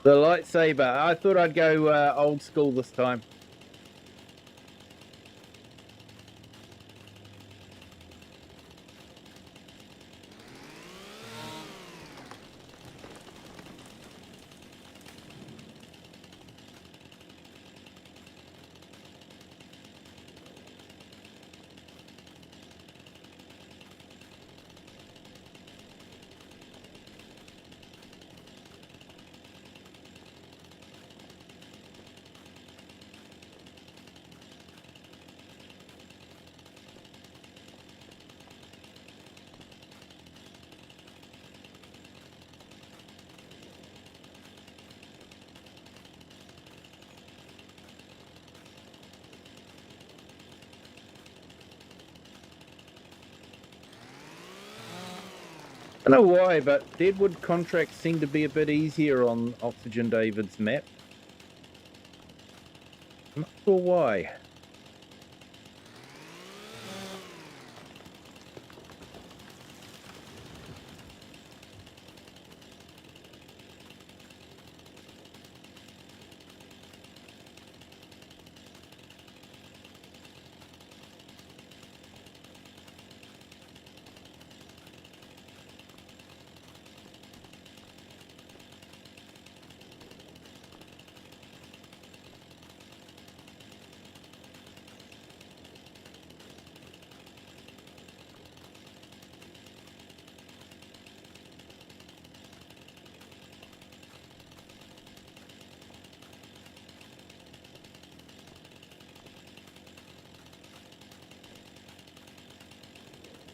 The lightsaber. I thought I'd go old school this time. I don't know why, but deadwood contracts seem to be a bit easier on OxygenDavid's map. I'm not sure why.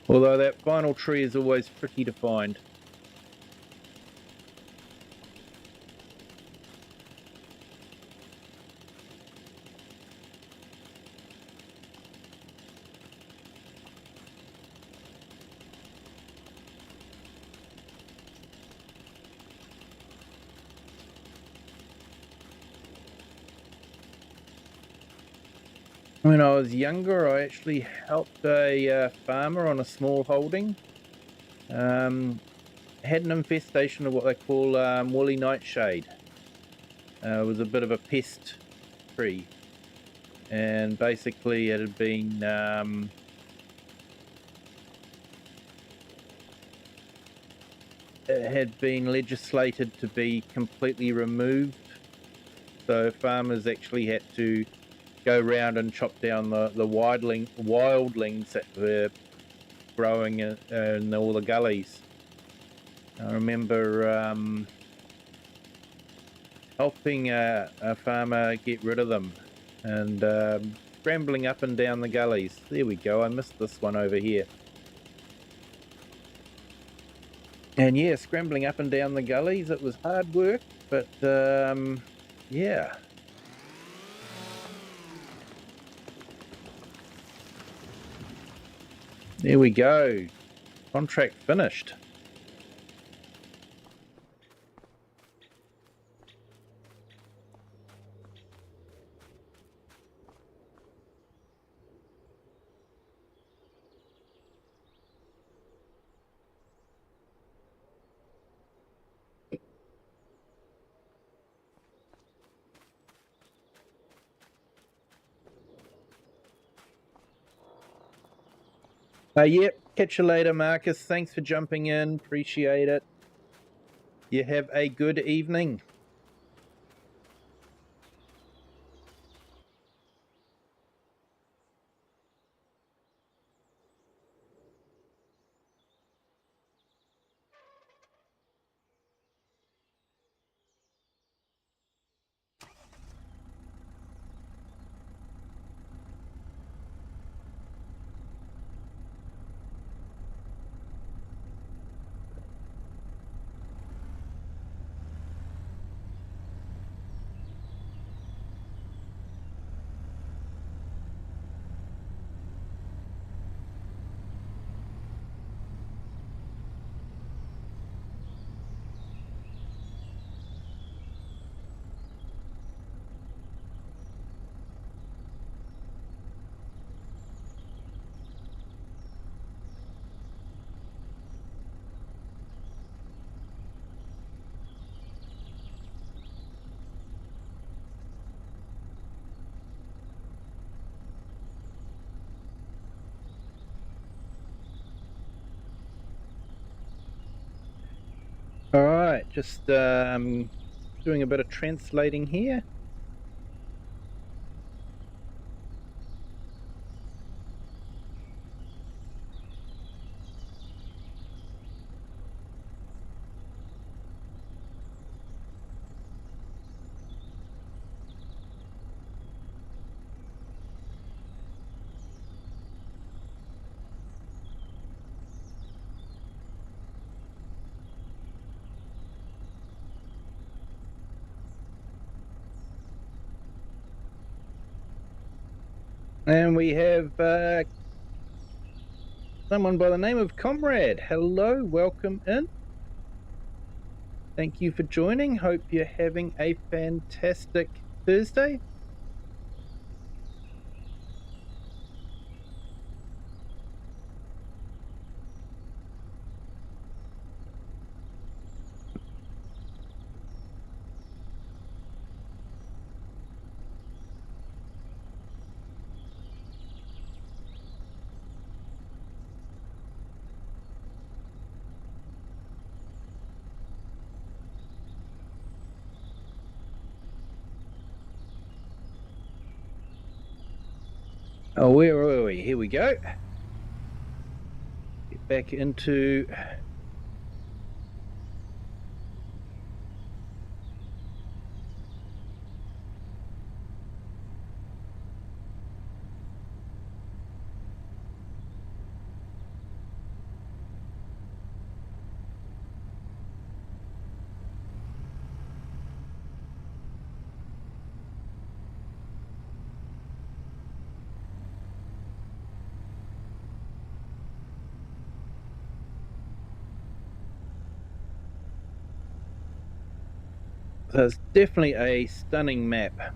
Although that final tree is always tricky to find. When I was younger, I actually helped a farmer on a small holding. Had an infestation of what they call woolly nightshade. It was a bit of a pest tree, and basically it had been legislated to be completely removed. So farmers actually had to go round and chop down the wildlings that were growing in all the gullies. I remember helping a farmer get rid of them and scrambling up and down the gullies. There we go, I missed this one over here. And yeah, scrambling up and down the gullies, it was hard work, but yeah. There we go. Contract finished. Yep, catch you later, Marcus. Thanks for jumping in. Appreciate it. You have a good evening. All right, just doing a bit of translating here. And we have someone by the name of Comrade. Hello, welcome in. Thank you for joining. Hope you're having a fantastic Thursday. Oh, where are we? Here we go. Get back into... So it's definitely a stunning map.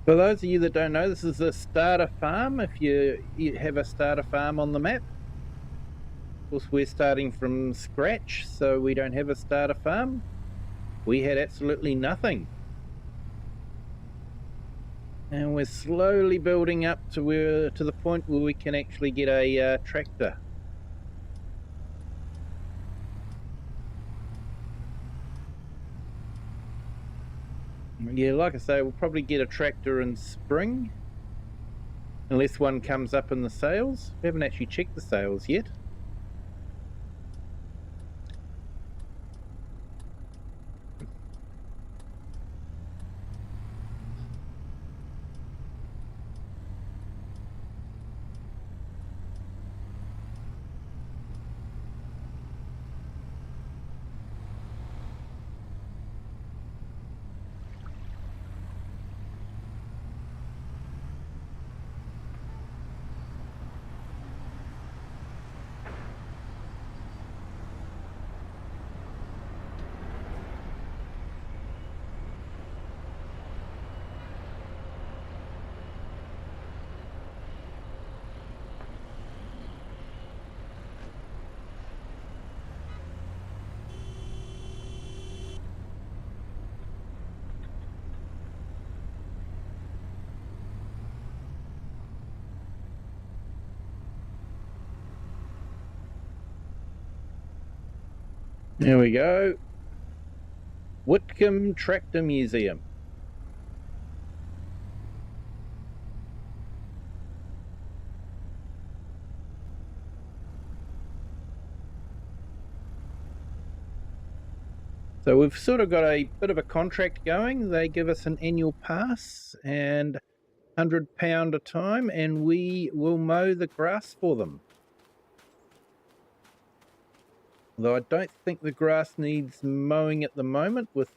For those of you that don't know, this is a starter farm. If you have a starter farm on the map, of course, we're starting from scratch, so we don't have a starter farm. We had absolutely nothing. And we're slowly building up to the point where we can actually get a tractor. Yeah, like I say, we'll probably get a tractor in spring, unless one comes up in the sales. We haven't actually checked the sales yet. There we go. Witcombe Tractor Museum. So we've sort of got a bit of a contract going. They give us an annual pass and £100 a time, and we will mow the grass for them. Though I don't think the grass needs mowing at the moment with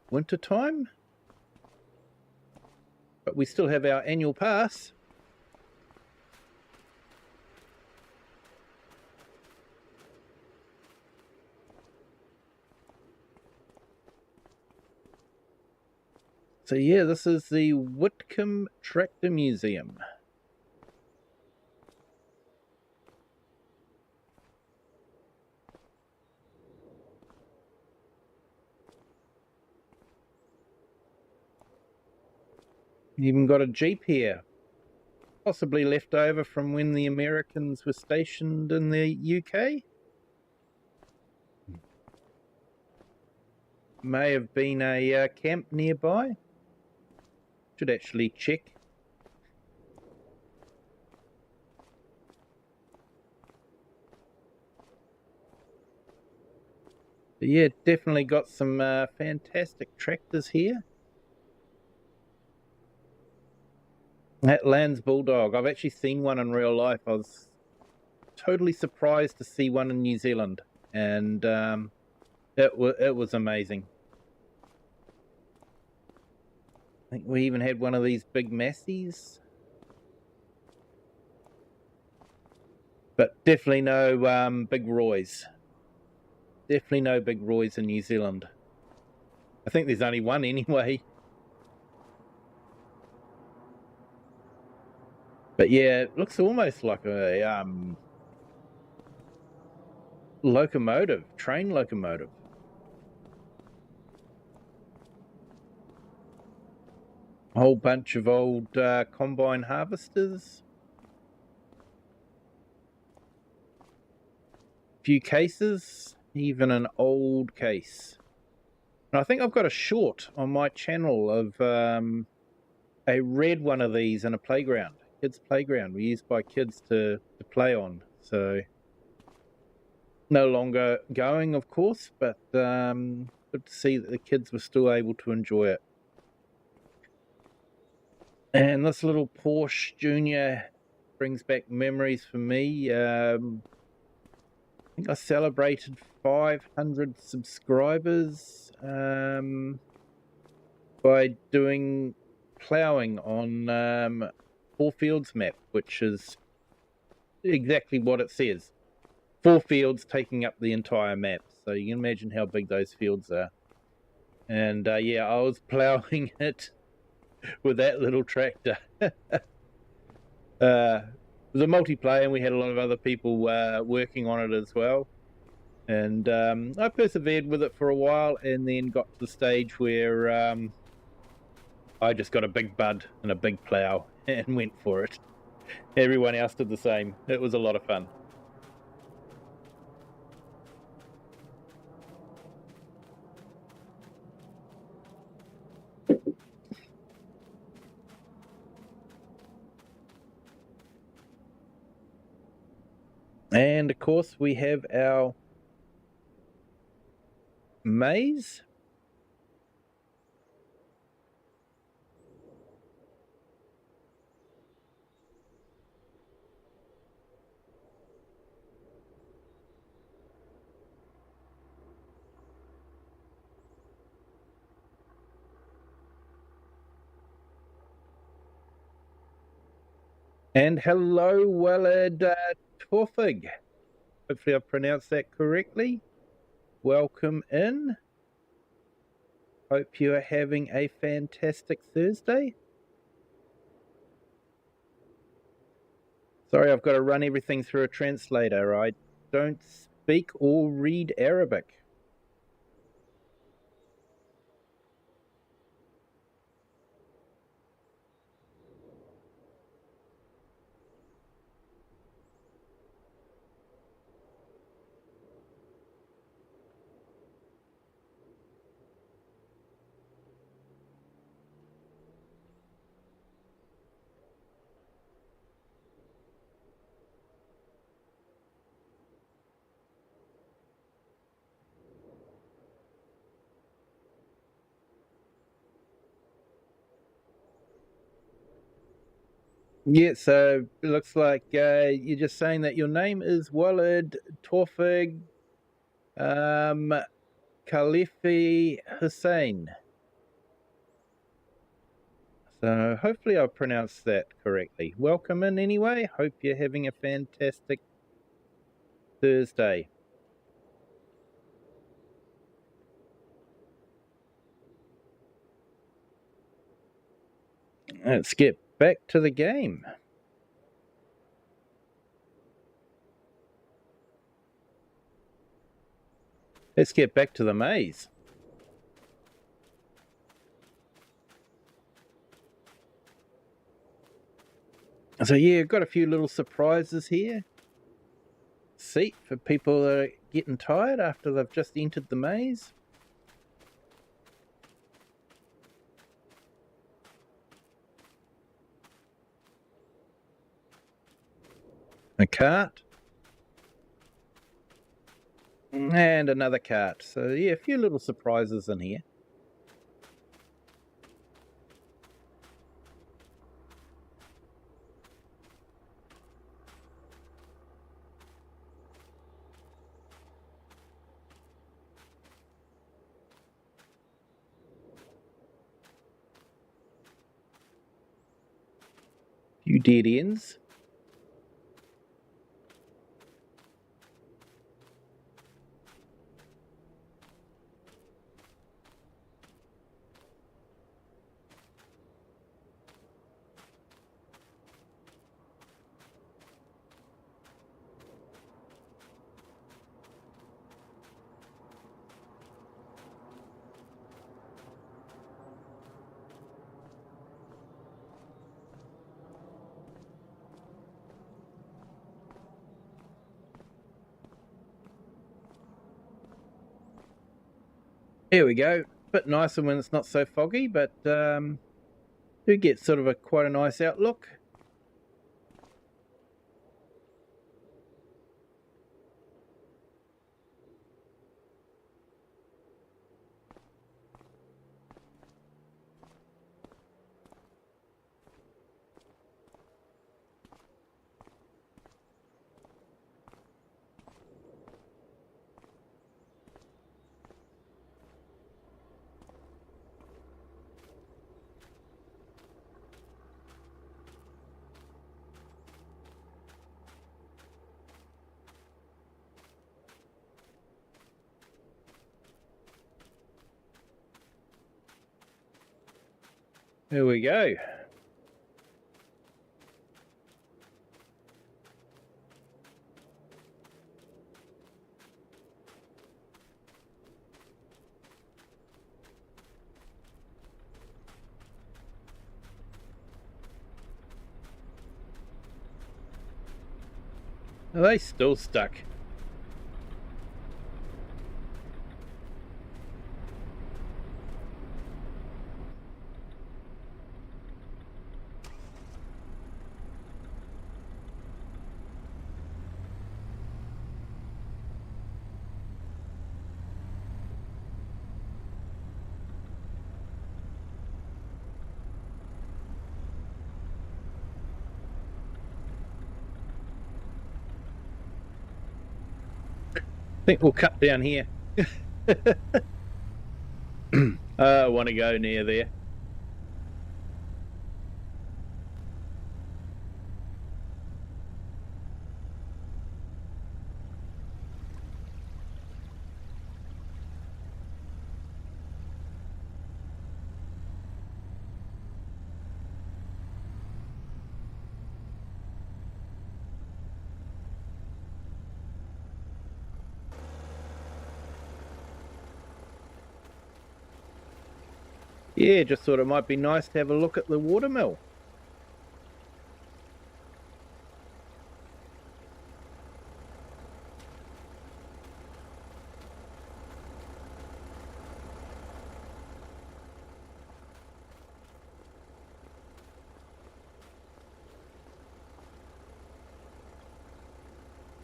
winter time. But we still have our annual pass. So yeah, this is the Witcombe Tractor Museum. Even got a Jeep here, possibly left over from when the Americans were stationed in the UK. May have been a camp nearby. Should actually check. But yeah, definitely got some fantastic tractors here. That Lands Bulldog, I've actually seen one in real life. I was totally surprised to see one in New Zealand, and it was amazing. I think we even had one of these big Massies, but definitely no big Roys. Definitely no big Roys in New Zealand. I think there's only one anyway. But yeah, it looks almost like a locomotive, train locomotive. A whole bunch of old combine harvesters. Few cases, even an old case. And I think I've got a short on my channel of a red one of these in a playground, kids' playground, used by kids to play on. So no longer going, of course, but good to see that the kids were still able to enjoy it. And this little Porsche Junior brings back memories for me. I think I celebrated 500 subscribers by doing ploughing on Four Fields map, which is exactly what it says. 4 fields taking up the entire map. So you can imagine how big those fields are. And yeah, I was ploughing it with that little tractor. It was a multiplayer, and we had a lot of other people working on it as well. And I persevered with it for a while, and then got to the stage where I just got a big bud and a big plow and went for it. Everyone else did the same. It was a lot of fun. And of course, we have our maize. And hello, Willard Torfig. Hopefully I've pronounced that correctly. Welcome in. Hope you are having a fantastic Thursday. Sorry, I've got to run everything through a translator. I don't speak or read Arabic. Yeah, so it looks like you're just saying that your name is Walid Torfig Khalifi Hussein. So hopefully I pronounced that correctly. Welcome in anyway. Hope you're having a fantastic Thursday. Let's get back to the game. Let's get back to the maze. So yeah, got a few little surprises here. Seat for people that are getting tired after they've just entered the maze. A cart. And another cart. So yeah, a few little surprises in here. Few dead ends. Here we go. Bit nicer when it's not so foggy, but do get sort of quite a nice outlook. There we go. Are they still stuck? I think we'll cut down here. I want to go near there. Yeah, just thought it might be nice to have a look at the watermill.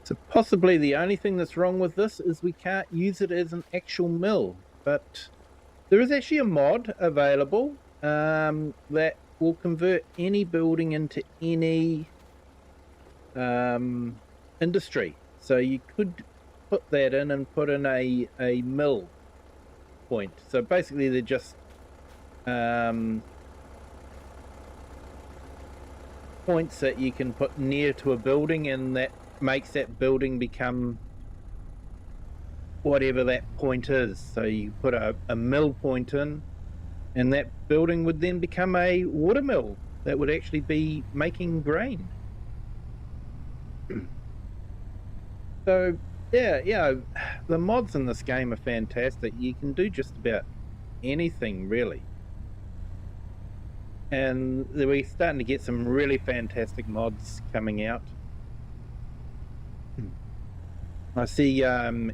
So possibly the only thing that's wrong with this is we can't use it as an actual mill, but there is actually a mod available that will convert any building into any industry. So you could put that in and put in a mill point. So basically they're just points that you can put near to a building, and that makes that building become whatever that point is. So you put a mill point in, and that building would then become a watermill that would actually be making grain. So yeah, the mods in this game are fantastic. You can do just about anything really, and we're starting to get some really fantastic mods coming out. I see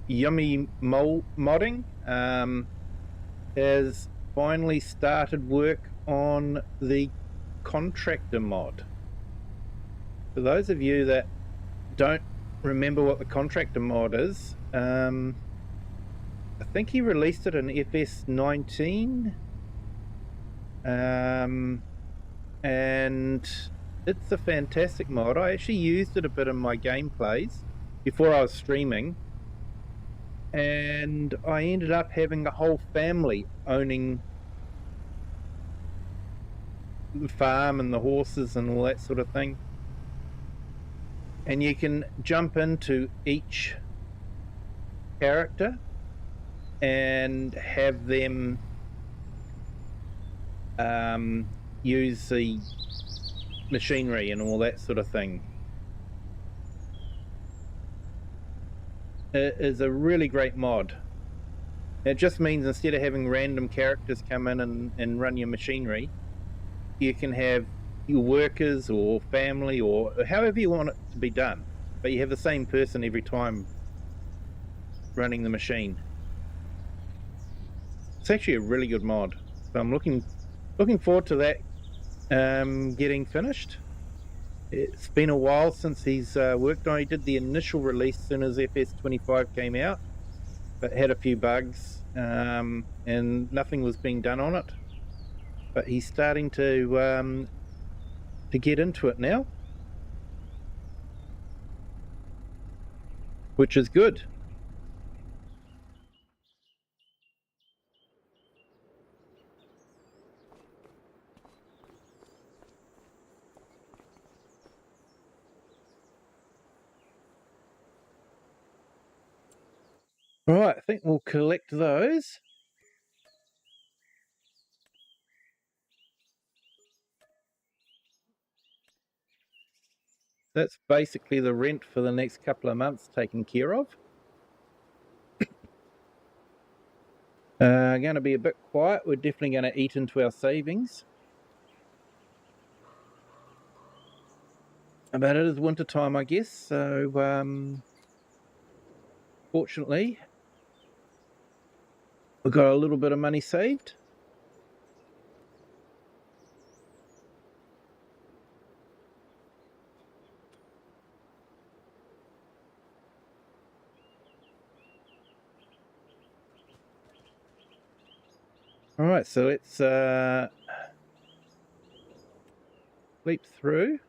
Yummy Modding has finally started work on the contractor mod. For those of you that don't remember what the contractor mod is, I think he released it in FS19, and it's a fantastic mod. I actually used it a bit in my gameplays before I was streaming, and I ended up having a whole family owning the farm and the horses and all that sort of thing. And you can jump into each character and have them use the machinery and all that sort of thing. It is a really great mod. It just means instead of having random characters come in and run your machinery, you can have your workers or family or however you want it to be done, but you have the same person every time running the machine. It's actually a really good mod, so I'm looking forward to that getting finished. It's been a while since he's worked on it. He did the initial release as soon as FS25 came out, but had a few bugs and nothing was being done on it. But he's starting to get into it now, which is good. All right, I think we'll collect those. That's basically the rent for the next couple of months taken care of. Going to be a bit quiet. We're definitely going to eat into our savings. But it is winter time, I guess, so fortunately we've got a little bit of money saved. All right, so let's leap through.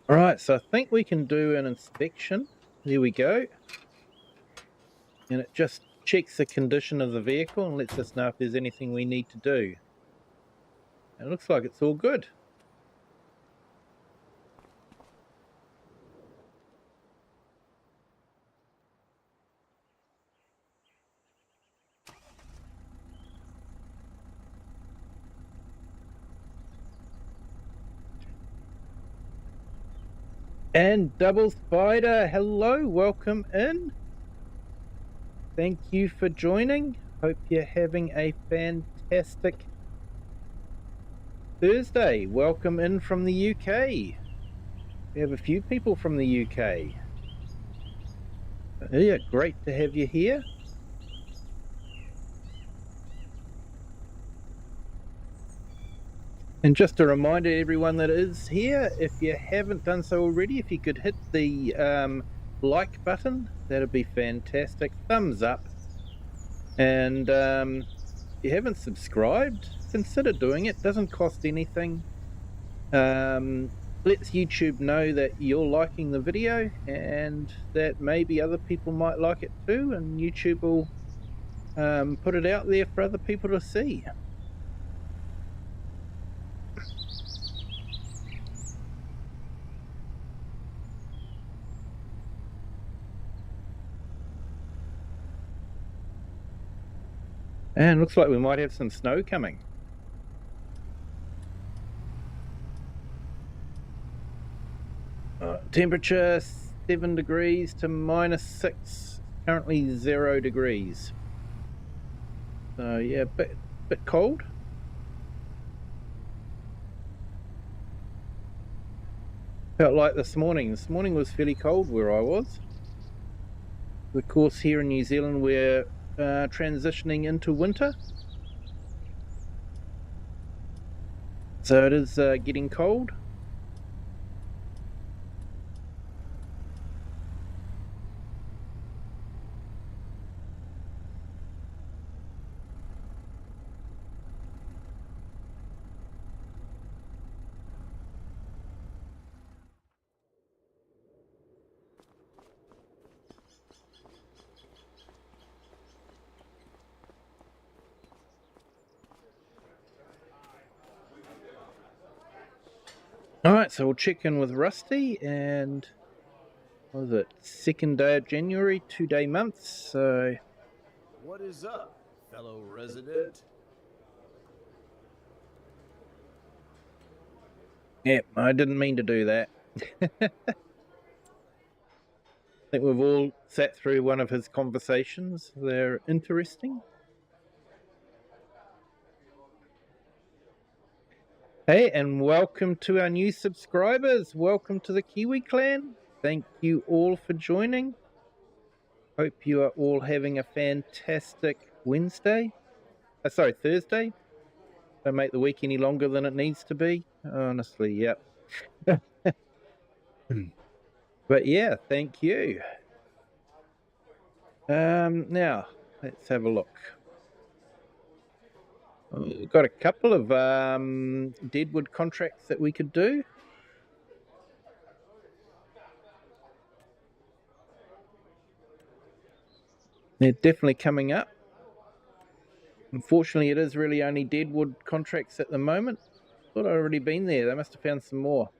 All right, so I think we can do an inspection. There we go. And it just checks the condition of the vehicle and lets us know if there's anything we need to do. It looks like it's all good. And Double Spider, hello, welcome in. Thank you for joining. Hope you're having a fantastic Thursday. Welcome in from the UK. We have a few people from the UK. Yeah, great to have you here. And just a reminder to everyone that is here, if you haven't done so already, if you could hit the like button, that'd be fantastic. Thumbs up. And if you haven't subscribed, consider doing it. Doesn't cost anything. Lets YouTube know that you're liking the video and that maybe other people might like it too, and YouTube will put it out there for other people to see. And looks like we might have some snow coming. Temperature 7 degrees to -6, currently 0 degrees. So yeah, bit cold. Felt like this morning. This morning was fairly cold where I was. Of course, here in New Zealand, we're transitioning into winter. So it is getting cold. All right, so we'll check in with Rusty, and what was it, 2nd day of January, 2-day month, so... What is up, fellow resident? Yeah, I didn't mean to do that. I think we've all sat through one of his conversations. They're interesting. Hey, and welcome to our new subscribers. Welcome to the Kiwi clan. Thank you all for joining. Hope you are all having a fantastic Thursday. Don't make the week any longer than it needs to be. Honestly, yep. But yeah, thank you. Now, let's have a look. We've got a couple of deadwood contracts that we could do. They're definitely coming up. Unfortunately, it is really only deadwood contracts at the moment. Thought I'd already been there. They must have found some more.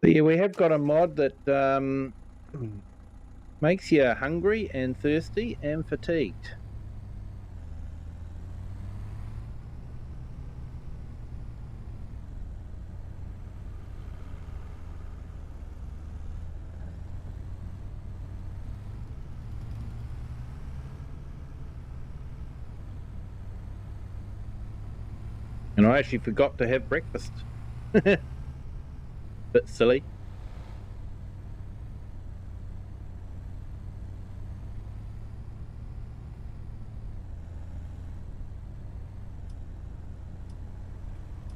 So yeah, we have got a mod that makes you hungry and thirsty and fatigued. And I actually forgot to have breakfast. Bit silly.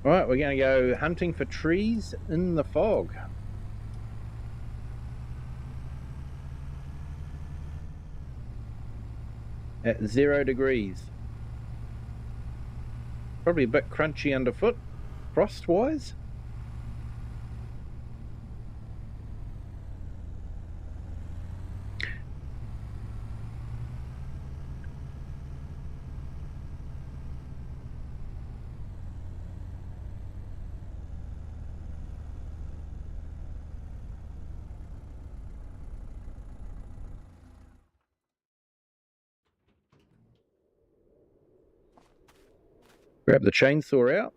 All right, we're going to go hunting for trees in the fog. At 0 degrees. Probably a bit crunchy underfoot, frost-wise. Grab the chainsaw out.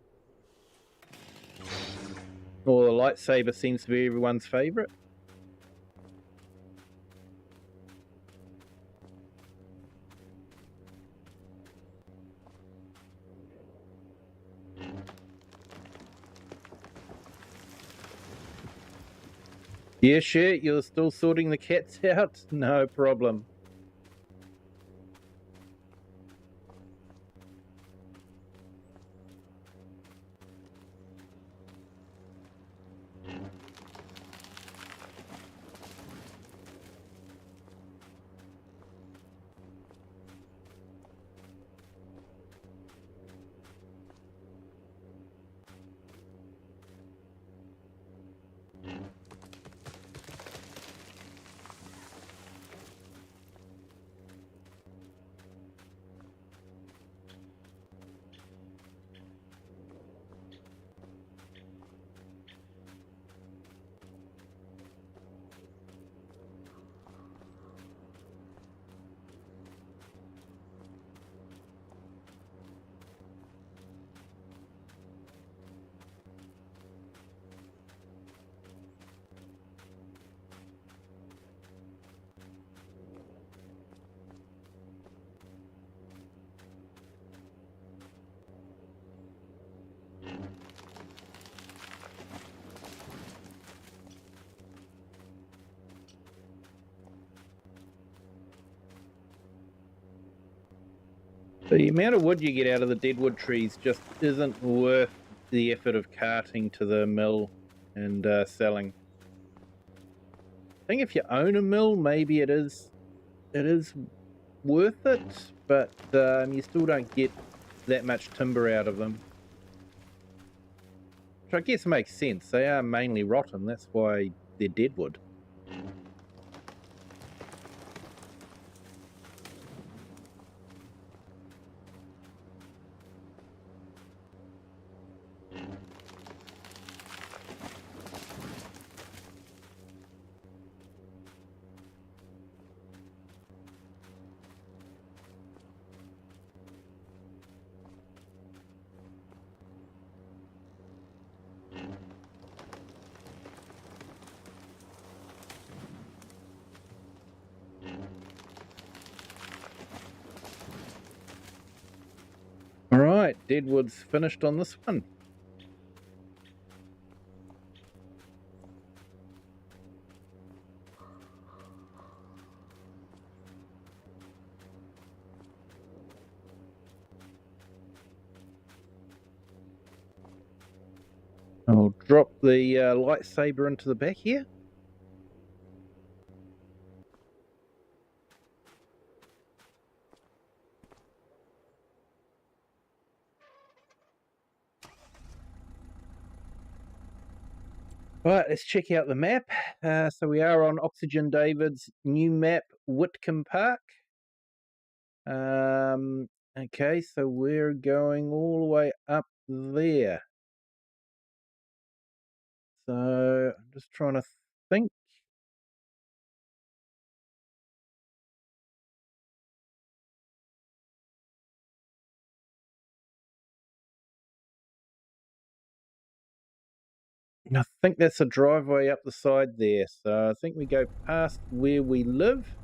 Or the lightsaber seems to be everyone's favourite. Yeah, shit, you're still sorting the cats out? No problem. The amount of wood you get out of the deadwood trees just isn't worth the effort of carting to the mill and selling. I think if you own a mill, maybe it is worth it, but you still don't get that much timber out of them. Which I guess makes sense. They are mainly rotten, that's why they're deadwood. Alright, deadwood's finished on this one. I'll drop the lightsaber into the back here. Right, let's check out the map. So we are on OxygenDavid's new map, Witcombe Park. Okay, so we're going all the way up there. So I'm just trying to think. I think that's a driveway up the side there. So I think we go past where we live.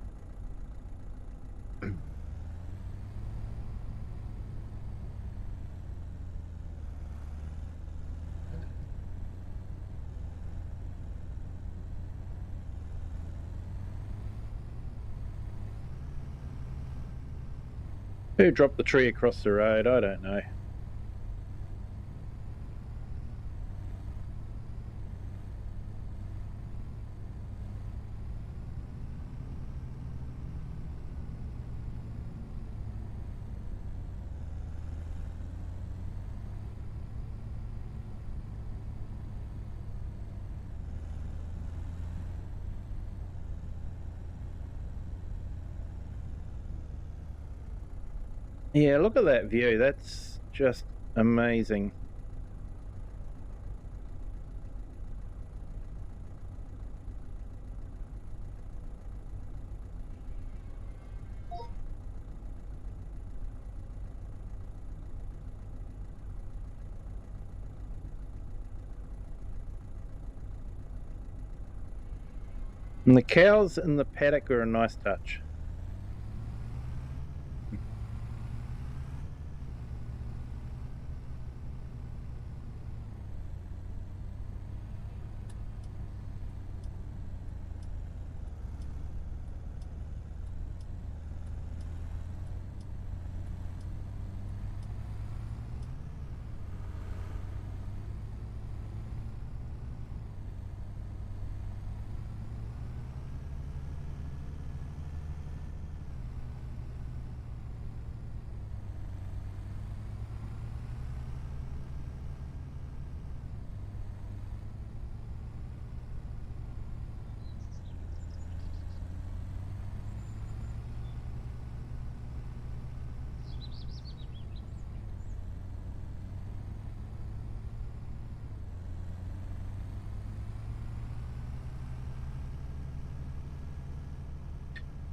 Who dropped the tree across the road? I don't know. Yeah, look at that view. That's just amazing. And the cows in the paddock are a nice touch.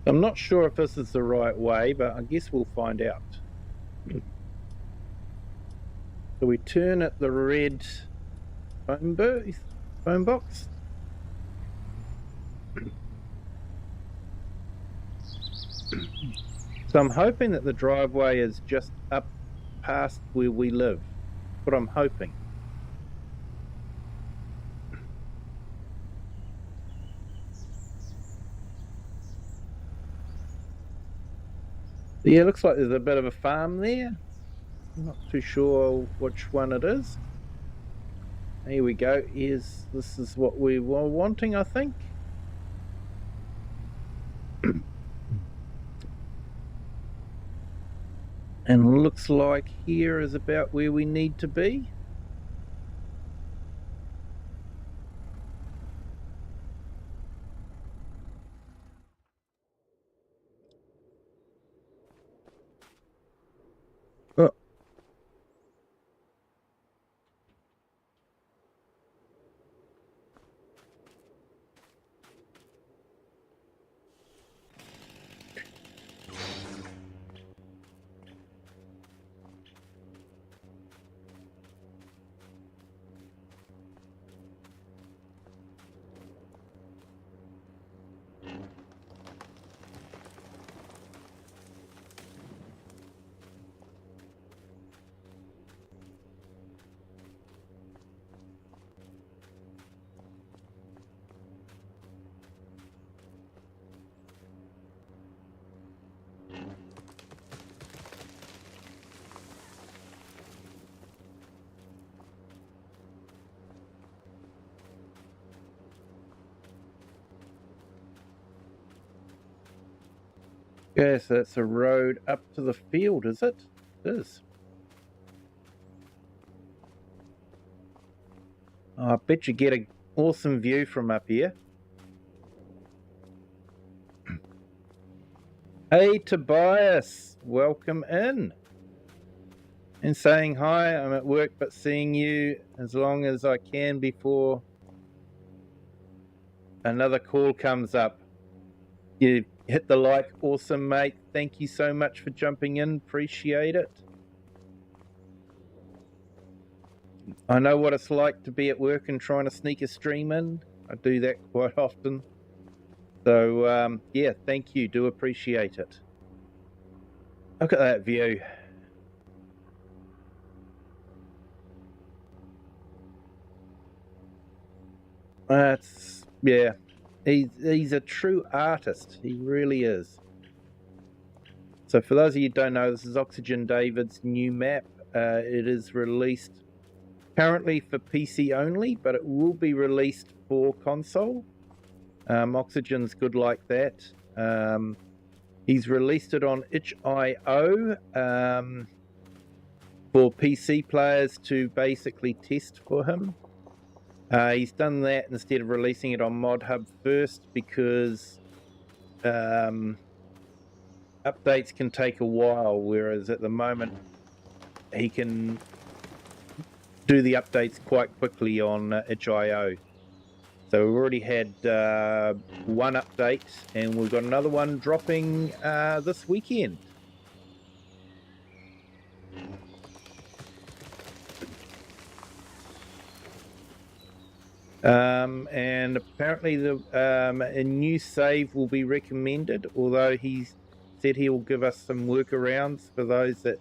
I'm not sure if this is the right way, but I guess we'll find out. So we turn at the red phone box. So I'm hoping that the driveway is just up past where we live. What I'm hoping. Yeah, looks like there's a bit of a farm there. I'm not too sure which one it is. Here we go. This is what we were wanting, I think. And looks like here is about where we need to be. Oh. Yes, that's a road up to the field, is it? It is. Oh, I bet you get an awesome view from up here. Hey, Tobias, welcome in. And saying hi, I'm at work, but seeing you as long as I can before another call comes up. You hit the like. Awesome, mate. Thank you so much for jumping in. Appreciate it. I know what it's like to be at work and trying to sneak a stream in. I do that quite often. So, yeah, thank you. Do appreciate it. Look at that view. That's, yeah. He's a true artist. He really is. So for those of you who don't know, this is OxygenDavid's new map. It is released currently for PC only, but it will be released for console. Oxygen's good like that. He's released it on itch.io for PC players to basically test for him. He's done that instead of releasing it on ModHub first because updates can take a while, whereas at the moment he can do the updates quite quickly on itch.io. So we've already had one update, and we've got another one dropping this weekend. And apparently a new save will be recommended, although he said he will give us some workarounds for those that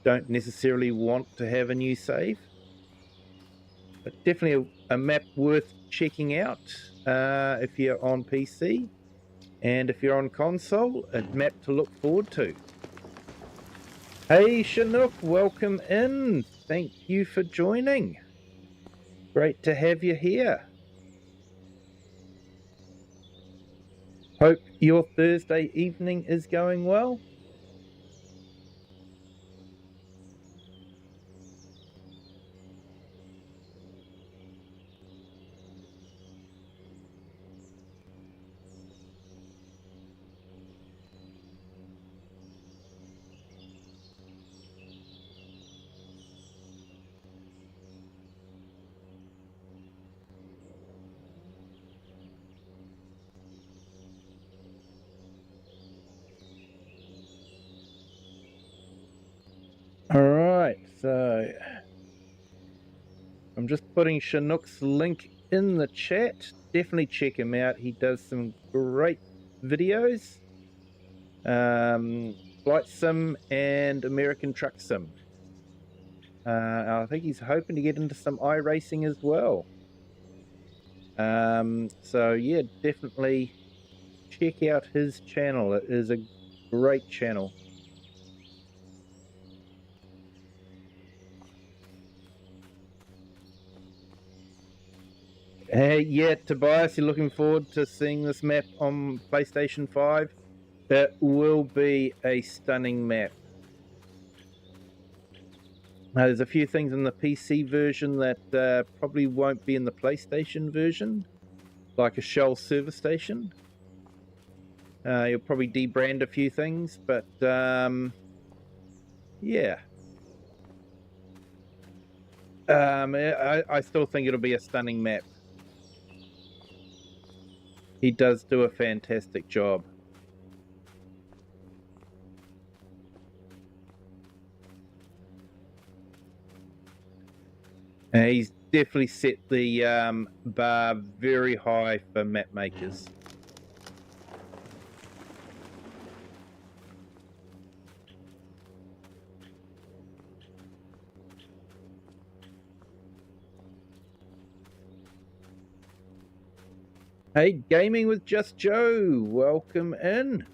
don't necessarily want to have a new save. But definitely a map worth checking out if you're on PC, and if you're on console, a map to look forward to. Hey Chinook, welcome in. Thank you for joining. Great to have you here. Hope your Thursday evening is going well. Alright, so I'm just putting Chinook's link in the chat. Definitely check him out. He does some great videos. Flight Sim and American Truck Sim. I think he's hoping to get into some iRacing as well. So yeah, definitely check out his channel. It is a great channel. Yeah, Tobias, you're looking forward to seeing this map on PlayStation 5? It will be a stunning map. There's a few things in the PC version that probably won't be in the PlayStation version, like a Shell service station. You'll probably debrand a few things, but yeah. I still think it'll be a stunning map. He does do a fantastic job. He's definitely set the bar very high for map makers. Hey, Gaming with Just Joe, welcome in.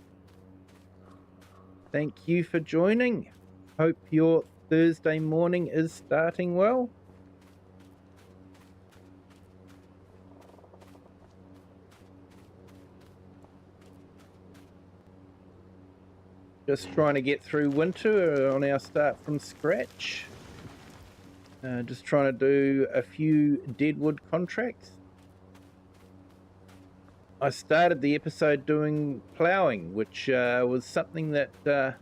Thank you for joining. Hope your Thursday morning is starting well. Just trying to get through winter on our start from scratch. Just trying to do a few deadwood contracts. I started the episode doing ploughing, which was something that I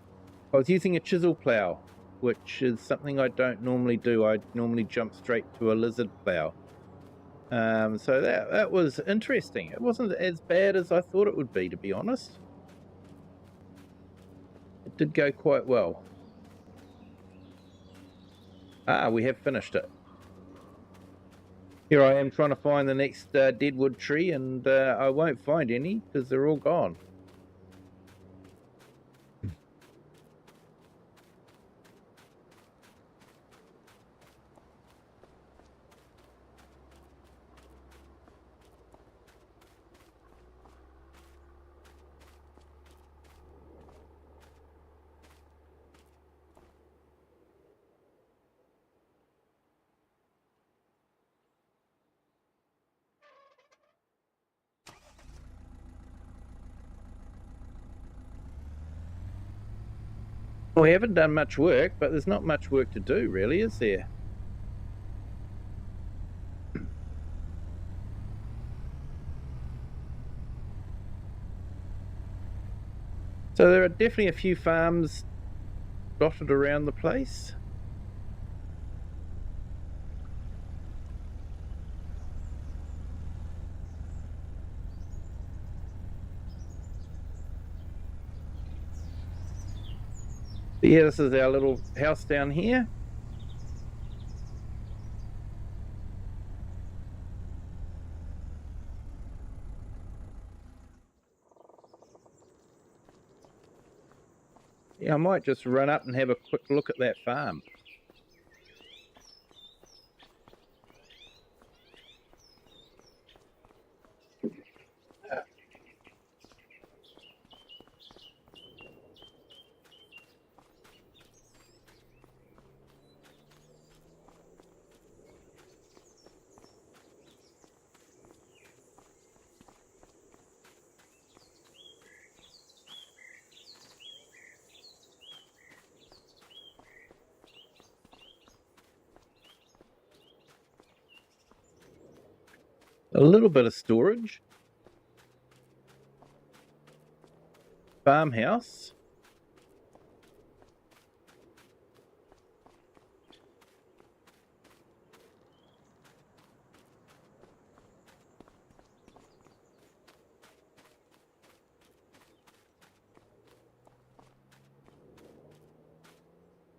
was using a chisel plough, which is something I don't normally do. I normally jump straight to a lizard plough. So that was interesting. It wasn't as bad as I thought it would be, to be honest. It did go quite well. We have finished it. Here I am trying to find the next deadwood tree, and I won't find any because they're all gone. We haven't done much work, but there's not much work to do, really, is there? So there are definitely a few farms dotted around the place. But yeah, this is our little house down here. Yeah, I might just run up and have a quick look at that farm. A little bit of storage. Farmhouse.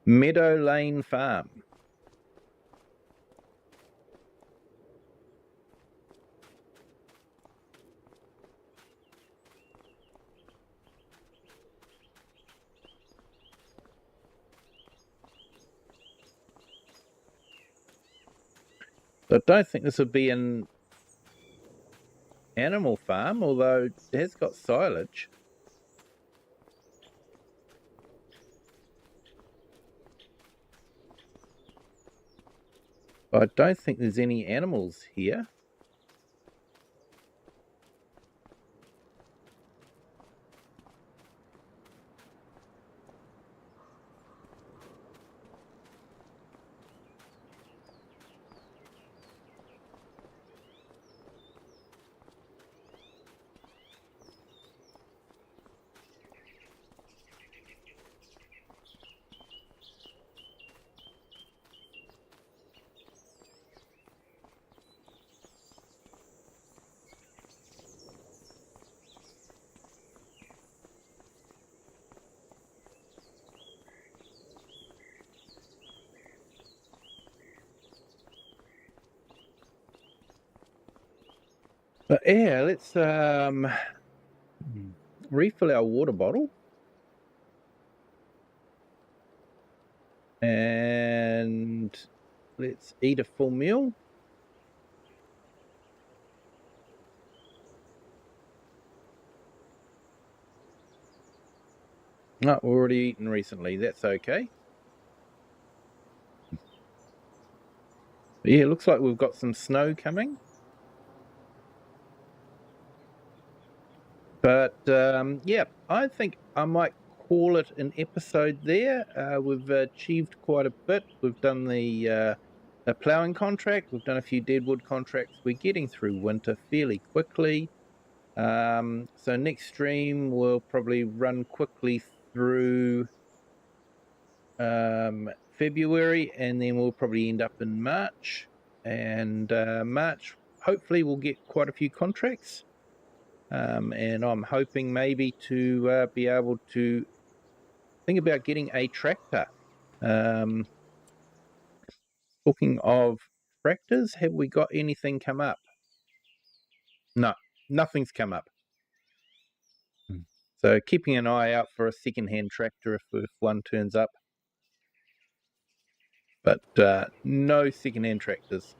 Meadow Lane Farm. I don't think this would be an animal farm, although it has got silage. I don't think there's any animals here. But yeah, let's refill our water bottle. And let's eat a full meal. No, we've already eaten recently. That's okay. But yeah, it looks like we've got some snow coming. But yeah, I think I might call it an episode there. We've achieved quite a bit. We've done the ploughing contract. We've done a few deadwood contracts. We're getting through winter fairly quickly. So next stream we'll probably run quickly through February, and then we'll probably end up in March. And March, hopefully, we'll get quite a few contracts. And I'm hoping maybe to be able to think about getting a tractor. Talking of tractors, have we got anything come up? No, nothing's come up. So keeping an eye out for a second-hand tractor if one turns up. But no second-hand tractors.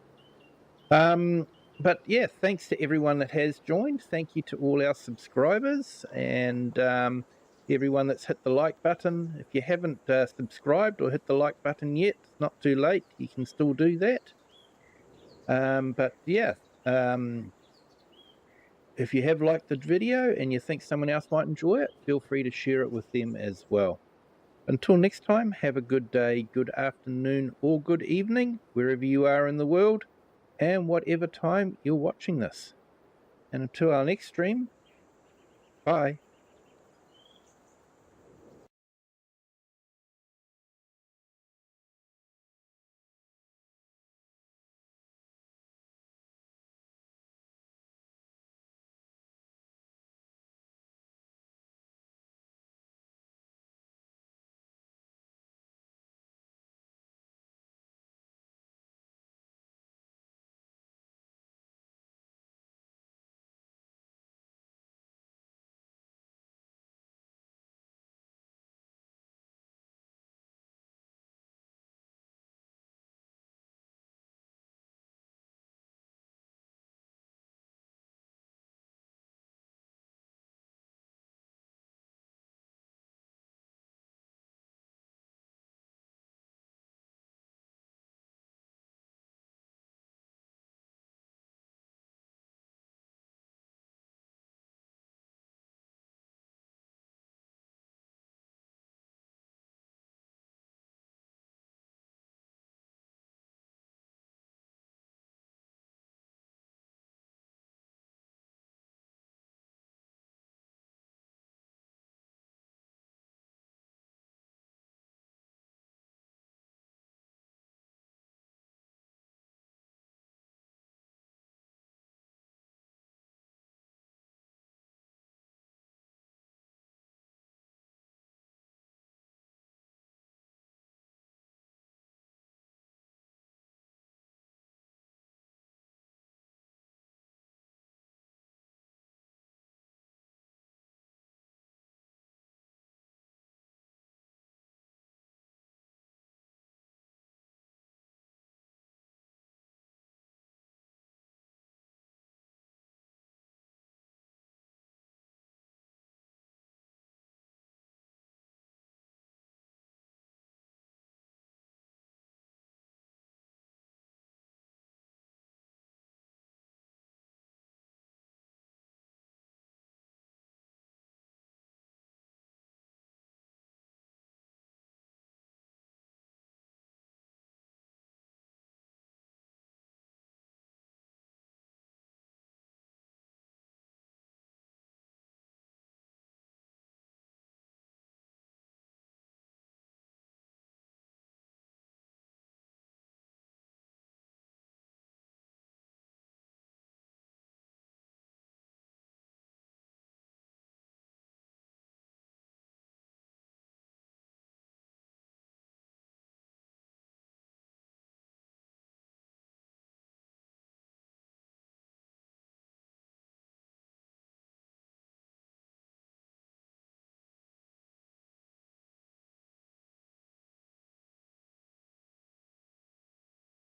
But yeah, thanks to everyone that has joined. Thank you to all our subscribers and everyone that's hit the like button. If you haven't subscribed or hit the like button yet, it's not too late. You can still do that. But yeah, if you have liked the video and you think someone else might enjoy it, feel free to share it with them as well. Until next time, have a good day, good afternoon, or good evening, wherever you are in the world, and whatever time you're watching this. And until our next stream, bye.